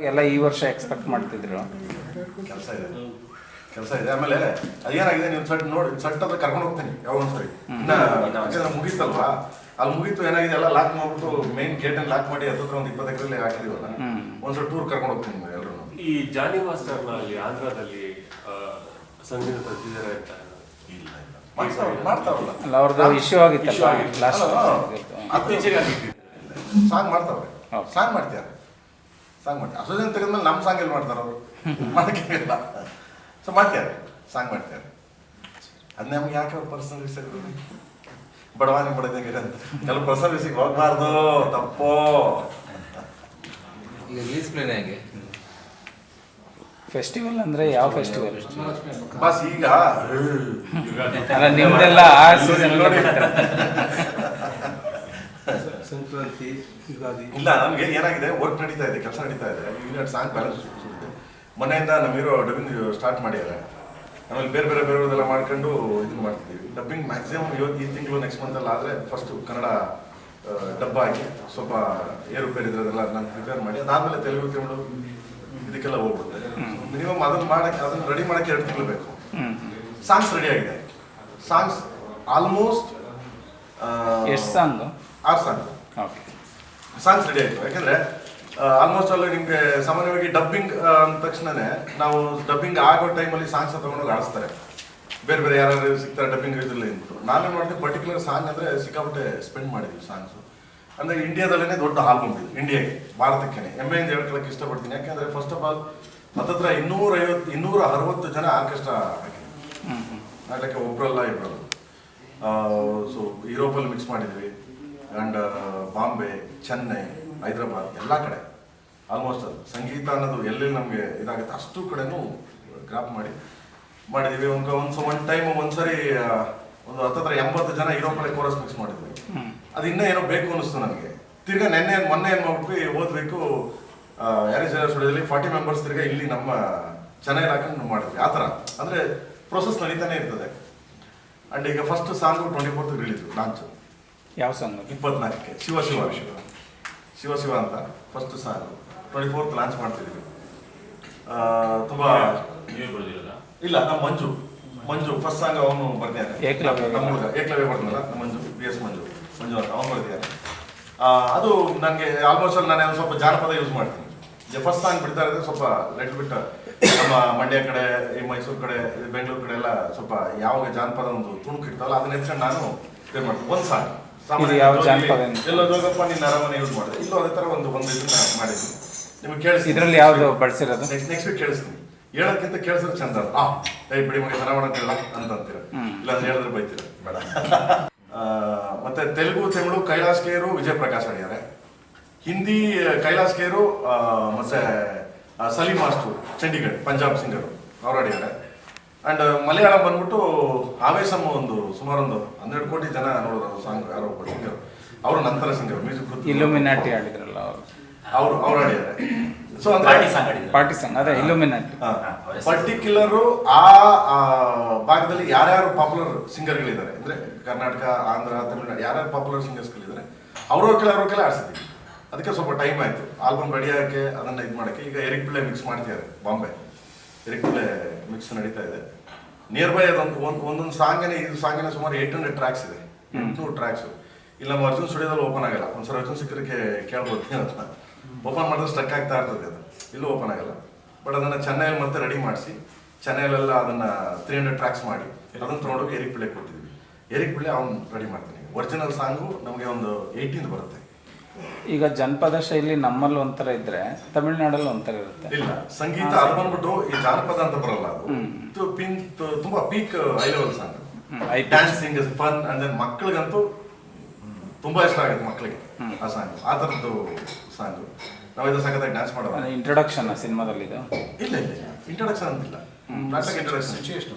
ಎಲ್ಲ ಈ ವರ್ಷ ಎಕ್ಸ್ಪೆಕ್ಟ್ ಮಾಡ್ತಿದ್ರು. ಕೆಲಸ ಇದೆ. ಆಮೇಲೆ ಅದೇನಾಗಿದೆ, ನೀವು ಸಟ್ ಹತ್ರ ಕರ್ಕೊಂಡು ಹೋಗ್ತೀನಿ ಯಾವ ಒಂದ್ಸರಿ. ಯಾಕಂದ್ರೆ ಮುಗೀತಲ್ವಾ, ಅಲ್ಲಿ ಮುಗೀತು ಏನಾಗಿದೆ ಎಲ್ಲ ಲಾಕ್ ಮಾಡ್ಬಿಟ್ಟು ಮೇನ್ ಗೇಟ್ ಅನ್ನು ಲಾಕ್ ಮಾಡಿ ಹತ್ರ ಒಂದು 20 ಎಕರೆಲ್ಲಿ ಹಾಕಿದೀವಲ್ಲ, ಒಂದ್ಸರಿ ಟೂರ್ ಕರ್ಕೊಂಡು ಹೋಗ್ತೀನಿ ಎಲ್ಲರೂ. ಈ ಜಾನಿ ಮಾಸ್ಟರ್ ಅಲ್ಲಿ ಆಂಧ್ರದಲ್ಲಿ ಸಂಗೀತ ತಂದಿದ್ದಾರೆ ಅಂತ ಮಾಡ್ತಾವಲ್ಲ, ಅಲ್ಲ ಅವ್ರದ್ದು ಇಶ್ಯೂ ಆಗಿತ್ತಲ್ಲ ಲಾಸ್ಟ್ ಸಾಂಗ್ ಮಾಡ್ತಾವ್ರೆ, ಸಾಂಗ್ ಮಾಡ್ತಾರೆ. ಅಸೋಸಿಯೇಷನ್ ತೆಗೆದ್ಮೇಲೆ ನಮ್ಮ ಸಾಂಗ್ ಎಲ್ಲಿ ಮಾಡ್ತಾರೆ ಅವರು? ಮಾಡೋಕ್ಕಿಲ್ಲ. ಸೊ ಮಾಡ್ತಾರೆ, ಸಾಂಗ್ ಮಾಡ್ತಾರೆ. ಅದು ನಮ್ಗೆ ಯಾಕೆ ಅವ್ರು ಪರ್ಸನಲ್ ವಿಷಯ ಬಡವಾನೆ ಬಡದಂಗಿರ ಅಂತ ಕೆಲವು ಪರ್ಸನಲ್ ವಿಷಯಕ್ಕೆ ಹೋಗ್ಬಾರ್ದು, ತಪ್ಪೋ. ಈಗ ರಿಲೀಸ್ ಪ್ಲಾನ್ ಹೇಗೆ? ಫೆಸ್ಟಿವಲ್ ಅಂದ್ರೆ ಯಾವ ಫೆಸ್ಟಿವಲ್ ಬಸ್? ಈಗ ಅಲ್ಲ ನಿಮ್ದೆಲ್ಲ ಆ ಸೀಸನ್ ಸಂಕ್ರಾಂತಿ, ಯುಗಾದಿ ಇಲ್ಲ, ನಮಗೆ ಏನಾಗಿದೆ, ವರ್ಕ್ ನಡೀತಾ ಇದೆ, ಕೆಲಸ ನಡೀತಾ ಇದೆ. ಯೂನಿಟ್ ಸಾಂಗ್ ಬ್ಯಾಲೆನ್ಸ್ ಇದೆ. ಮೊನ್ನೆಯಿಂದ ನಮ್ಮ ಹೀರೋ ಡಬ್ಬಿಂಗ್ ಸ್ಟಾರ್ಟ್ ಮಾಡಿದ್ದಾರೆ. ಆಮೇಲೆ ಬೇರೆದೆಲ್ಲ ಮಾಡ್ಕೊಂಡು ಇದನ್ನು ಮಾಡ್ತಿದ್ದೀವಿ. ಡಬ್ಬಿಂಗ್ ಮ್ಯಾಕ್ಸಿಮಮ್ ಈ ತಿಂಗಳು ನೆಕ್ಸ್ಟ್ ಮಂತಲ್ಲಿ ಆದರೆ ಫಸ್ಟು ಕನ್ನಡ ಡಬ್ಬ ಆಗಿ ಸ್ವಲ್ಪ ಏರುಪೇರು ಇದ್ರದೆಲ್ಲ ನಾನು ಪ್ರಿಪೇರ್ ಮಾಡಿ, ಅದಾದಮೇಲೆ ತೆಲುಗು ತಮಿಳು ಇದಕ್ಕೆಲ್ಲ ಹೋಗ್ಬಿಡುತ್ತೆ. ಮಿನಿಮಮ್ ಅದನ್ನು ರೆಡಿ ಮಾಡೋಕ್ಕೆ 2 ತಿಂಗಳು ಬೇಕು. ಸಾಂಗ್ಸ್ ರೆಡಿ ಆಗಿದೆ. ಸಾಂಗ್ಸ್ ಆಲ್ಮೋಸ್ಟ್ ಎಷ್ಟು song? 6 song. Okay, songs ready ಆಯಿತು. ಯಾಕೆಂದರೆ ಆಲ್ಮೋಸ್ಟ್ ಅಲ್ಲಿ ನಿಮಗೆ ಸಾಮಾನ್ಯವಾಗಿ ಡಬ್ಬಿಂಗ್ ಅಂದ ತಕ್ಷಣನೇ ನಾವು ಡಬ್ಬಿಂಗ್ ಆಗೋ ಟೈಮಲ್ಲಿ ಸಾಂಗ್ಸ್ ತೊಗೊಂಡೋಗಿ ಆಡಿಸ್ತಾರೆ. ಬೇರೆ ಯಾರು ಸಿಗ್ತಾರೆ ಡಬ್ಬಿಂಗ್ ಇದ್ರಲ್ಲಿ ಅಂದ್ಬಿಟ್ಟು. ನಾವೇನು ಮಾಡ್ತೀವಿ, ಪರ್ಟಿಕ್ಯುಲರ್ ಸಾಂಗ್ ಅಂದರೆ ಸಿಕ್ಕಾಪಟ್ಟೆ ಸ್ಪೆಂಡ್ ಮಾಡಿದ್ವಿ ಸಾಂಗ್ಸು. ಅಂದರೆ ಇಂಡಿಯಾದಲ್ಲೇ ದೊಡ್ಡ ಆಲ್ಬಮ್ ಇದು, ಇಂಡಿಯಾಗೆ, ಭಾರತಕ್ಕೆ ಹೆಮ್ಮೆಯಿಂದ ಹೇಳ್ಕೊಳ್ಳೋಕೆ ಇಷ್ಟಪಡ್ತೀನಿ. ಯಾಕೆಂದರೆ ಫಸ್ಟ್ ಆಫ್ ಆಲ್ ಹತ್ತತ್ರ 260 ಜನ ಆರ್ಕೆಸ್ಟ್ರಾ ಹಾಕಿದ್ವಿ. ಆಡಲಿಕ್ಕೆ ಒಬ್ಬರಲ್ಲ ಇಬ್ಬರಲ್ಲ. ಸೊ ಯುರೋಪಲ್ಲಿ ಮಿಕ್ಸ್ ಮಾಡಿದ್ವಿ. ಆ್ಯಂಡ್ ಬಾಂಬೆ, ಚೆನ್ನೈ, ಹೈದರಾಬಾದ್ ಎಲ್ಲ ಕಡೆ ಆಲ್ಮೋಸ್ಟ್ ಅದು ಸಂಗೀತ ಅನ್ನೋದು ಎಲ್ಲೆಲ್ಲಿ ನಮಗೆ ಇದಾಗುತ್ತೆ ಅಷ್ಟು ಕಡೆನೂ ಗ್ರಾಪ್ ಮಾಡಿದ್ದೀವಿ. ಒಂದು ಟೈಮ್ ಒಂದ್ಸರಿ ಒಂದು ಹತ್ತತ್ರ 80 ಜನ ಯುರೋಪಲ್ಲಿ ಕೋರಸ್ ಮಿಕ್ಸ್ ಮಾಡಿದ್ವಿ. ಅದು ಇನ್ನೂ ಏನೋ ಬೇಕು ಅನ್ನಿಸ್ತು ನನಗೆ. ತಿರ್ಗಾ ಮೊನ್ನೆ ಏನು ಮಾಡ್ಬಿಟ್ವಿ, ಓದ್ಬೇಕು ಯಾರಿಜರ ಸ್ಟುಡಿಯೋದಲ್ಲಿ 40 ಮೆಂಬರ್ಸ್ ತಿರ್ಗಾ ಇಲ್ಲಿ ನಮ್ಮ ಚೆನ್ನೈಲಿ ಹಾಕೊಂಡು ಮಾಡಿದ್ವಿ. ಆ ಥರ ಅಂದರೆ ಪ್ರೊಸೆಸ್ ನಡೀತಾನೆ ಇರ್ತದೆ. ಆ್ಯಂಡ್ ಈಗ first song 24th release, launch. ಯಾವ ಸಾಂಗ್? 24ಕ್ಕೆ ಶಿವ ಅಂತ ಫಸ್ಟ್ ಸಾಂಗ್ 24th ಲಾಂಚ್ ಮಾಡ್ತಿದ್ದೀವಿ. ತುಂಬ ಇಲ್ಲ, ನಮ್ಮ ಮಂಜು ಫಸ್ಟ್ ಸಾಂಗ್ ಅವನು ಬರ್ದಿದ್ದಾನೆ. ಏಕಲವ್ಯ ಬರ್ತಾನಲ್ಲ, ನಮ್ಮ ಮಂಜು ಅಂತ ಅವನು ಬರ್ದಿದ್ದಾನೆ. ಅದು ನನಗೆ ಆಲ್ಮೋಸ್ಟ್ ಅಲ್ಲಿ ನಾನು ಸ್ವಲ್ಪ ಜಾನಪದ ಯೂಸ್ ಮಾಡ್ತೀನಿ. ಫಸ್ಟ್ ಸಾಂಗ್ ಬಿಡ್ತಾ ಇರೋದು ಸ್ವಲ್ಪ ಲೈಟ್ ಬಿಟ್ಟು ನಮ್ಮ ಮಂಡ್ಯ ಕಡೆ, ಈ ಮೈಸೂರು ಕಡೆ, ಬೆಂಗಳೂರು ಕಡೆ ಎಲ್ಲ ಸ್ವಲ್ಪ ಯಾವಾಗ ಜಾನಪದ ಒಂದು ತುಣುಕು ಇರ್ತಾವಲ್ಲ ಅದನ್ನ ಎತ್ಕೊಂಡು ನಾನು ಪ್ಲೇ ಮಾಡ್ತೀನಿ. ಒಂದು ಸಾಂಗ್ ಎಲ್ಲೋ ಜೋಗಪ್ಪ ನಿನ್ನ ಅರಮನೆ ಯೂಸ್ ಮಾಡಿದೆ, ಇಲ್ಲೂ ಅದೇ ಥರ ಒಂದು ಇದನ್ನ ಮಾಡಿದ್ದೀನಿ. ನಿಮ್ಗೆ ಕೇಳಿಸಿ ಇದರಲ್ಲಿ ಯಾವ್ದು ಬಳಸಿರೋದು? Next week ಕೇಳಿಸ್ತೀನಿ. ಹೇಳೋಕ್ಕಿಂತ ಕೇಳಿಸೋದು ಚಂದ. ಬಿಡಿ ಮಗ ಚೆನ್ನಾಗಿ ಮಾಡೋಕ್ಕಿಲ್ಲ ಅಂತೀರ, ಇಲ್ಲಾಂದ್ರೆ ಹೇಳಿದ್ರೆ ಬೈತೀರ, ಬೇಡ. ಮತ್ತೆ ತೆಲುಗು ತಮಿಳು ಕೈಲಾಸ್ ಕೇರು ವಿಜಯ್ ಪ್ರಕಾಶ್ ಆಡಿದ್ದಾರೆ. ಹಿಂದಿ ಕೈಲಾಸ್ ಕೇರು ಮತ್ತೆ ಸಲೀಂ ಮಾಸ್ಟರ್ ಚಂಡೀಗಢ ಪಂಜಾಬ್ ಸಿಂಗರು ಅವ್ರು ಆಡಿದ್ದಾರೆ. ಆ್ಯಂಡ್ ಮಲಯಾಳಂ ಬಂದ್ಬಿಟ್ಟು ಆವೇಶಮ್ ಸುಮಾರು 12 ಕೋಟಿ ಜನ ನೋಡೋರು ಸಾಂಗ್. ಯಾರೋ ಒಬ್ಬ ಸಿಂಗರ್, ಅವರು ನಂತರ ಸಿಂಗರ್, ಮ್ಯೂಸಿಕ್ ಇಲ್ಯುಮಿನಾಟಿ ಆಡಿದ್ರಲ್ಲ ಅವರು ಆಡಿದ್ದಾರೆ. ಸೊ ಪಾರ್ಟಿ ಸಾಂಗ್ ಅದೇ ಇಲ್ಯುಮಿನಾಟಿ. ಪರ್ಟಿಕ್ಯುಲರು ಆ ಭಾಗದಲ್ಲಿ ಯಾರ್ಯಾರು ಪಾಪ್ಯುಲರ್ ಸಿಂಗರ್ಗಳಿದ್ದಾರೆ ಅಂದ್ರೆ ಕರ್ನಾಟಕ, ಆಂಧ್ರ, ತಮಿಳುನಾಡು ಯಾರ್ಯಾರು ಪಾಪ್ಯುಲರ್ ಸಿಂಗರ್ಸ್ಗಳಿದ್ದಾರೆ ಅವ್ರವ್ರ ಆಡಿಸಿದ್ದೀವಿ. ಅದಕ್ಕೆ ಸ್ವಲ್ಪ ಟೈಮ್ ಆಯಿತು ಆಲ್ಬಮ್ ರೆಡಿ ಆಗೋಕ್ಕೆ, ಅದನ್ನು ಇದು ಮಾಡೋಕ್ಕೆ. ಈಗ ಎರಿಕ್ ಪಿಳ್ಳೆ ಮಿಕ್ಸ್ ಮಾಡ್ತಿದ್ದಾರೆ ಬಾಂಬೆ, ಎರಿಕ್ ಪಿಳ್ಳೆ ಮಿಕ್ಸ್ ನಡೀತಾ ಇದೆ. ನಿಯರ್ ಬೈ ಅದೊಂದು ಒಂದೊಂದು ಸಾಂಗನೇ ಸುಮಾರು 800 ಟ್ರ್ಯಾಕ್ಸ್ ಇದೆ, 800 ಟ್ರ್ಯಾಕ್ಸು. ಇಲ್ಲ ನಮ್ಮ ಅರ್ಜುನ್ ಸ್ಟುಡಿಯೋದಲ್ಲಿ ಓಪನ್ ಆಗಲ್ಲ. ಒಂದ್ಸಲ ಅರ್ಜುನ್ ಸಿಕ್ಕರಿಗೆ ಕೇಳ್ಬೋದು, ಅದನ್ನ ಓಪನ್ ಮಾಡಿದ್ರೆ ಸ್ಟಕ್ ಆಗ್ತಾ ಇರ್ತದೆ, ಅದು ಇಲ್ಲೂ ಓಪನ್ ಆಗಲ್ಲ. ಬಟ್ ಅದನ್ನು ಚೆನ್ನೈಯಲ್ಲಿ ಮತ್ತೆ ರೆಡಿ ಮಾಡಿಸಿ, ಚೆನ್ನೈಲೆಲ್ಲ ಅದನ್ನು 300 ಟ್ರ್ಯಾಕ್ಸ್ ಮಾಡಿ ಅದನ್ನು ತೊಗೊಂಡೋಗಿ ಎರಿಕ್ ಪಿಳ್ಳೆ ಕೊಡ್ತಿದ್ವಿ. ಎರಿಕ್ ಪಿಳ್ಳೆ ಅವ್ನು ರೆಡಿ ಮಾಡ್ತೀನಿ. ಒರಿಜಿನಲ್ ಸಾಂಗು ನಮಗೆ ಒಂದು 18 ಬರುತ್ತೆ. ಈಗ ಜನಪದ ಶೈಲಿ ನಮ್ಮಲ್ಲಿ ಒಂಥರ ಇದ್ರೆ ತಮಿಳ್ನಾಡಲ್ಲಿ ಒಂಥರ ಇರುತ್ತೆ. ಇಲ್ಲ, ಸಂಗೀತ ಅದು ಬಂದ್ಬಿಟ್ಟು ಈ ಜಾನಪದ ಅಂತ ಬರಲ್ಲ, ಅದು ತುಂಬಾ peak high level song. Dancing fun ಅಂದ್ರೆ ಮಕ್ಕಳಿಗಂತೂ ತುಂಬಾ ಇಷ್ಟ ಆಗುತ್ತೆ ಮಕ್ಕಳಿಗೆ ಆ ಸಾಂಗ್. ಆ ಥರದ್ದು ಸಾಂಗು ನಾವಿದು ಸಖತ್ತಾಗಿ ಡ್ಯಾನ್ಸ್ ಮಾಡೋದು. ಇಂಟ್ರೊಡಕ್ಷನ್ ಸಿನಿಮಾದಲ್ಲಿ ಇದು ಇಲ್ಲ ಇಂಟ್ರೊಡಕ್ಷನ್ ಅಂತಿಲ್ಲ,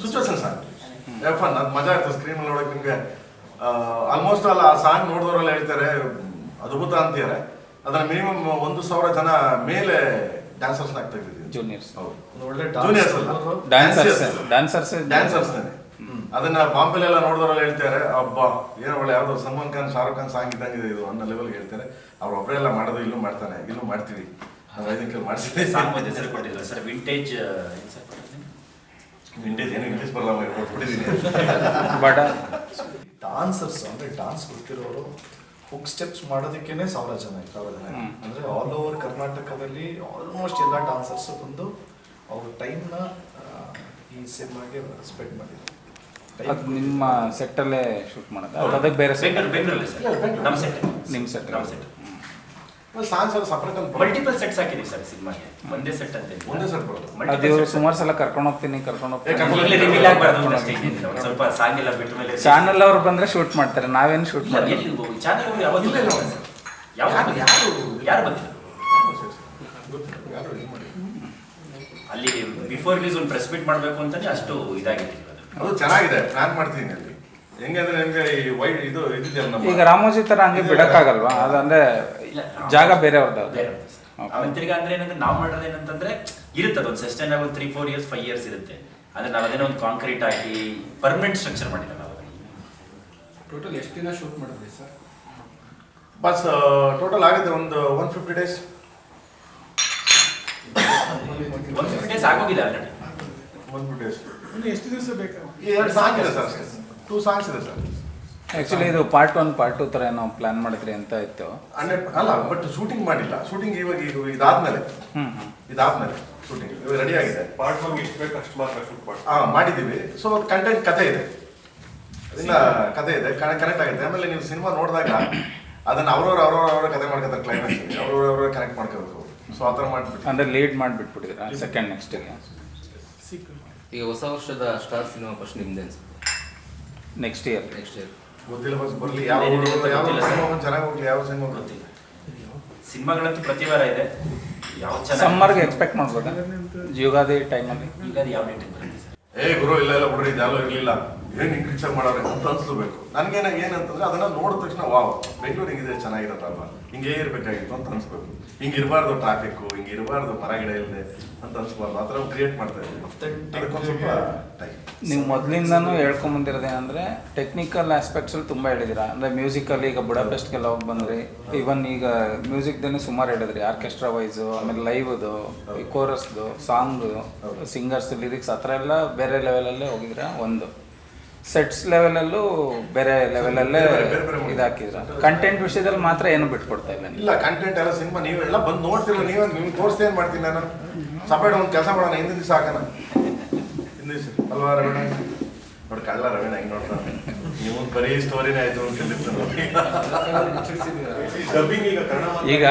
ಸಿಚುವೇಶನ್ ಸಾಂಗ್. ಫನ್, ಅದು ಮಜಾ ಇರ್ತದೆ ಸ್ಕ್ರೀನ್ ನೋಡೋಕೆ ನಿಮಗೆ. ಆಲ್ಮೋಸ್ಟ್ ಆಲ್ ಆ ಸಾಂಗ್ ನೋಡಿದವರೆಲ್ಲ ಹೇಳ್ತಾರೆ ಅದ್ಭುತ ಅಂತಾರೆ. ಅದನ್ನ ಮಿನಿಮಮ್ 1,000 ಜನ ಮೇಲೆ ಡ್ಯಾನ್ಸರ್ಸ್ ಆಗ್ತಾ ಇದ್ದೀವಿ. ಜೂನಿಯರ್ಸ್, ಜೂನಿಯರ್ಸ್ ಅಲ್ಲ, ಡ್ಯಾನ್ಸರ್ಸ್. ಅದನ್ನ ಬಾಂಬೆಲೆಲ್ಲ ನೋಡಿದವರೆಲ್ಲ ಹೇಳ್ತಾರೆ, ಅಬ್ಬಾ ಏನೋ ಒಳ್ಳೆ ಯಾವ್ದೋ ಸಲ್ಮಾನ್ ಖಾನ್, ಶಾರುಖ್ ಖಾನ್ ಸಾಂಗ್ ಇದ್ದಂಗಿದೆ ಇದು ಅನ್ನೋ ಲೆವೆಲ್ಗೆ ಹೇಳ್ತಾರೆ. ಅವ್ರು ಒಬ್ಬರೇ ಎಲ್ಲ ಮಾಡೋದು, ಇಲ್ಲೂ ಮಾಡ್ತಾನೆ, ಇಲ್ಲೂ ಮಾಡ್ತೀವಿ ಇದಕ್ಕೆ ಮಾಡಿಸಿದೆ. ಸಾಂಗ್ ಒಂದು ಹೆಸರು ಕೊಟ್ಟಿದ್ರು ಸರ್, ವಿಂಟೇಜ್ ವಿಂಟೇಜ್ ಏನು ಇಂಗ್ಲೀಷ್ ಬರಲ್ಲ ಕೊಟ್ಬಿಟ್ಟಿದ್ದೀನಿ. ಬಡ ಡಾನ್ಸರ್ಸ್ ಅಂದರೆ ಡಾನ್ಸ್ ಗೊತ್ತಿರೋರು ಹುಕ್ ಸ್ಟೆಪ್ಸ್ ಮಾಡೋದಕ್ಕೇನೆ ಸಾವಿರ ಜನ ಅಂದರೆ ಆಲ್ ಓವರ್ ಕರ್ನಾಟಕದಲ್ಲಿ ಆಲ್ಮೋಸ್ಟ್ ಎಲ್ಲ ಡಾನ್ಸರ್ಸು ಬಂದು ಅವ್ರ ಟೈಮ್ನ ಈ ಸಿನಿಮಾಗೆ ಸ್ಪೆಂಡ್ ಮಾಡಿದ್ರು. ಅದು ನಿಮ್ಮ ಸೆಟ್ಟಲ್ಲೇ ಶೂಟ್ ಮಾಡೋದು ಅದಕ್ಕೆ ಬೇರೆ ಸೆಟ್? ಬೆಂಗಳೂರಲ್ಲಿ ಸರ್, ನಮ್ಮ ಸೆಟ್, ನಿಮ್ಮ ಸೆಟ್. ನಮ್ಮ ಸೆಟ್. ಸಾಂಗ್ಸ್ ಎಲ್ಲ ಸಪ್ರೇಟ್ ಅಂತ ಮಲ್ಟಿಪಲ್ ಸೆಟ್ಸ್ ಹಾಕಿದ್ದೀವಿ ಸರ್ ಸಿನಿಮಾಗೆ, ಒಂದೇ ಸೆಟ್ ಅಂತ ಇಲ್ಲ. ಒಂದೇ ಸೆಟ್ ಬರೋದು. ಅದು ಇವರು ಸುಮಾರು ಸಲ ಕರ್ಕೊಂಡು ಹೋಗ್ತೀನಿ ಈಗಲೇ ರಿವೀಲ್ ಆಗಬಾರ್ದು ಅಷ್ಟೇ, ಒಂದು ಸ್ವಲ್ಪ ಸಾಂಗ್ ಎಲ್ಲ ಬಿಟ್ಟ ಮೇಲೆ ಚಾನಲ್ ಅವ್ರು ಬಂದ್ರೆ ಶೂಟ್ ಮಾಡ್ತಾರೆ, ನಾವೇನು ಶೂಟ್ ಮಾಡಿ ಚಾನಲ್ ಯಾವಾಗ ಇಲ್ಲ ಇಲ್ಲ ಯಾರು ಯಾರು ಬಂದಿಲ್ಲ ಗೊತ್ತಿಲ್ಲ, ಯಾರು ಇದು ಮಾಡಿ ಅಲ್ಲಿ ಬಿಫೋರ್ ರಿಲೀಸ್ ಒಂದು ಪ್ರೆಸ್ ಮೀಟ್ ಮಾಡಬೇಕು ಅಂತಾನೆ ಅಷ್ಟು ಇದಾಗಿದೆ. ಅದು ಚೆನ್ನಾಗಿದೆ, ಪ್ಲಾನ್ ಮಾಡ್ತೀನಿ ಅಲ್ಲಿ. ಹೆಂಗಂದ್ರೆ ನಿಮ್ಗೆ ಈ ವೈಡ್ ಇದು ಇದಿದೆಯಲ್ಲ ನಮ್ಮ ಈಗ ರಾಮೋಜಿ ತರ ಹಂಗೆ ಬಿಡಕ್ಕಾಗಲ್ವಾ? ಅದಂದ್ರೆ ಜಾಗ ಬೇರೆಯವ್ರದ್ದು ಅದು. ಬೇರೆ ಅವನ್ ತಿರ್ಗಾ ಅಂದ್ರೆ ಏನಂದ್ರೆ ನಾವು ಮಾಡೋದು ಏನಂತಂದ್ರೆ ಇರುತ್ತೆ ಒಂದು ಸಸ್ಟೈನ್ ಆಗಿ ಒಂದು 3-4 ಇಯರ್ಸ್ 5 ಇಯರ್ಸ್ ಇರುತ್ತೆ. ಅಂದ್ರೆ ನಾವು ಅದೇನೋ ಒಂದು ಕಾಂಕ್ರೀಟ್ ಹಾಕಿ ಪರ್ಮನೆಂಟ್ ಸ್ಟ್ರಕ್ಚರ್ ಮಾಡಿಲ್ಲ ನಾವು. ಟೋಟಲ್ ಎಷ್ಟು ದಿನ ಶೂಟ್ ಮಾಡಿದ್ರಿ ಸರ್? ಬಸ್ ಟೋಟಲ್ ಆಗುತ್ತೆ ಒಂದು 150 ಡೇಸ್. 150 ಡೇಸ್ ಆಗೋಗಿದೆ ಆಲ್ರೆಡಿ. 150 ಡೇಸ್. ಎಷ್ಟು ದಿವಸ ಬೇಕಾ? 2 ಸಾಂಗ್ ಇದೆ ಸರ್, 2 ಸಾಂಗ್ಸ್ ಇದೆ ಸರ್. ಆಕ್ಚುಲಿ ಇದು ಪಾರ್ಟ್ 1 ಪಾರ್ಟ್ 2 ತರ ಏನೋ ಪ್ಲಾನ್ ಮಾಡಿದ್ರಿ ಅಂತ ಇತ್ತು. ಅಲ್ಲ, ಬಟ್ ಶೂಟಿಂಗ್ ಮಾಡಿಲ್ಲ. ಶೂಟಿಂಗ್ ಇವಾಗ ಇದಾದ್ಮೇಲೆ ಶೂಟಿಂಗ್ ಇವಾಗ ರೆಡಿ ಆಗಿದೆ. ಪಾರ್ಟ್ 1 ಎಷ್ಟು ಬೇಕು ಅಷ್ಟು ಮಾತ್ರ ಶೂಟ್ ಮಾಡಿ ಮಾಡಿದ್ದೀವಿ. ಸೊ ಕಂಟೆಂಟ್ ಕತೆ ಇದೆ, ಅದನ್ನ ಕತೆ ಇದೆ, ಕನೆಕ್ಟ್ ಆಗುತ್ತೆ. ಆಮೇಲೆ ನೀವು ಸಿನಿಮಾ ನೋಡಿದಾಗ ಅದನ್ನ ಅವ್ರವ್ರ ಕತೆ ಮಾಡ್ಕೊತಾರೆ, ಕ್ಲೈಮ್ಯಾಕ್ಸ್ ಅವ್ರವ್ರ ಕನೆಕ್ಟ್ ಮಾಡ್ಕೋಬೇಕು. ಸೊ ಆ ಥರ ಮಾಡಿಬಿಟ್ಟು ಅಂದ್ರೆ ಲೀಡ್ ಮಾಡಿಬಿಟ್ಬಿಟ್ಟಿದ್ರ ಸೆಕೆಂಡ್ ನೆಕ್ಸ್ಟಿಗೆ. ಈಗ ಹೊಸ ವರ್ಷದ ಸ್ಟಾರ್ ಸಿನಿಮಾ ಫಸ್ಟ್ ನಿಮ್ದು ಅನ್ಸುತ್ತೆ? ನೆಕ್ಸ್ಟ್ ಇಯರ್ ಗೊತ್ತಿಲ್ಲ ಬಸ್, ಬರಲಿ. ಯಾವ ಸಿನಿಮಾ ಚೆನ್ನಾಗಿ ಹೋಗ್ಲಿ, ಯಾವ ಸಿನಿಮಾ ಗೊತ್ತಿಲ್ಲ. ಸಿನಿಮಾಗಳಂತೂ ಪ್ರತಿ ವಾರ ಇದೆ. ಯಾವ ಚೆನ್ನಾಗಿ ಸಮ್ಮರ್ಗೆ ಎಕ್ಸ್ಪೆಕ್ಟ್ ಮಾಡ್ಬೋದಾ ಯುಗಾದಿ ಟೈಮಲ್ಲಿ? ಈಗ ಅದು ಯಾವ ಡೇಟ್ ಬರುತ್ತೆ ಸರ್? ಗುರು ಇಲ್ಲ ಬಿಡ್ರಿ, ಇದು ಯಾರೋ ಇರಲಿಲ್ಲ, ಏನು ಹಿಂಗೆ ಪಿಕ್ಚರ್ ಮಾಡೋರೆ ಅಂತ ಅನ್ಸ್ಬೇಕು. ನನಗೇನ ಏನಂತಂದ್ರೆ ಅದನ್ನ ನೋಡಿದ ತಕ್ಷಣ ವಾವ್, ಬೆಂಗಳೂರು ಹಿಂಗಿದೆ, ಚೆನ್ನಾಗಿರತ್ತಲ್ವ, ಹಿಂಗೇ ಇರಬೇಕಾಗಿತ್ತು ಅಂತ ಅನ್ಸ್ಬೇಕು. ಹಿಂಗೆ ಇರಬಾರ್ದು ಟ್ರಾಫಿಕ್ಕು, ಹಿಂಗೆ ಇರಬಾರ್ದು ಮರ ಗಿಡ ಇಲ್ಲದೆ ಅಂತ ಅನ್ಸ್ಬಾರ್ದು. ಆ ಥರ ಕ್ರಿಯೇಟ್ ಮಾಡ್ತಾ ಇದ್ದೀವಿ. ಅದಕ್ಕೊಂದು ಸ್ವಲ್ಪ ಟೈಮ್. ನೀವು ಮೊದಲಿಂದನೂ ಹೇಳ್ಕೊಂಬಂದಿರೋದೇನೆಂದರೆ ಟೆಕ್ನಿಕಲ್ ಆಸ್ಪೆಕ್ಟ್ಸಲ್ಲಿ ತುಂಬ ಹೇಳಿದಿರ. ಅಂದರೆ ಮ್ಯೂಸಿಕಲ್ಲಿ ಈಗ ಬುಡಾಪೆಸ್ಟ್ಗೆಲ್ಲ ಹೋಗಿ ಬಂದ್ರಿ, ಈವನ್ ಈಗ ಮ್ಯೂಸಿಕ್ದೇ ಸುಮಾರು ಹೇಳಿದ್ರಿ, ಆರ್ಕೆಸ್ಟ್ರಾ ವೈಸು, ಆಮೇಲೆ ಲೈವ್ದು, ಈ ಕೋರಸ್ದು, ಸಾಂಗು, ಸಿಂಗರ್ಸ್, ಲಿರಿಕ್ಸ್, ಆ ಥರ ಎಲ್ಲ ಬೇರೆ ಲೆವೆಲಲ್ಲೇ ಹೋಗಿದ್ರ. ಒಂದು ಸೆಟ್ಸ್ ಲೆವೆಲಲ್ಲೂ ಬೇರೆ ಲೆವೆಲಲ್ಲೇ ಇದಾಕಿದ್ರ. ಕಂಟೆಂಟ್ ವಿಷಯದಲ್ಲಿ ಮಾತ್ರ ಏನು ಬಿಟ್ಕೊಡ್ತಾ ಇಲ್ಲ. ಇಲ್ಲ, ಕಂಟೆಂಟ್ ಎಲ್ಲ ಸಿನಿಮಾ ನೀವೆಲ್ಲ ಬಂದು ನೋಡ್ತಿರಲ್ಲ, ನಿಮ್ಗೆ ತೋರಿಸ್ತಾ ಏನು ಮಾಡ್ತೀನಿ ನಾನು. ಸಪ್ರೇಟ್ ಒಂದು ಕೆಲಸ ಮಾಡೋಣ, ಹಿಂದಿನ ದಿವಸ ಹಾಕೋಣ. ಹಿಂದಿನ ದಿವಸ ಅಲ್ವಾ ರವೀಣ? ನೋಡಿ ಕಳ್ಳ ರವೀಣ ಹೆಂಗೆ ನೋಡ್ತಾನೆ. ನೀವು ಬರೀ ಸ್ಟೋರಿನೇ ಆಯಿತು ಅಂತ ಡಬ್ಬಿಂಗ್ ಈಗ ಕನ್ನಡ ಈಗ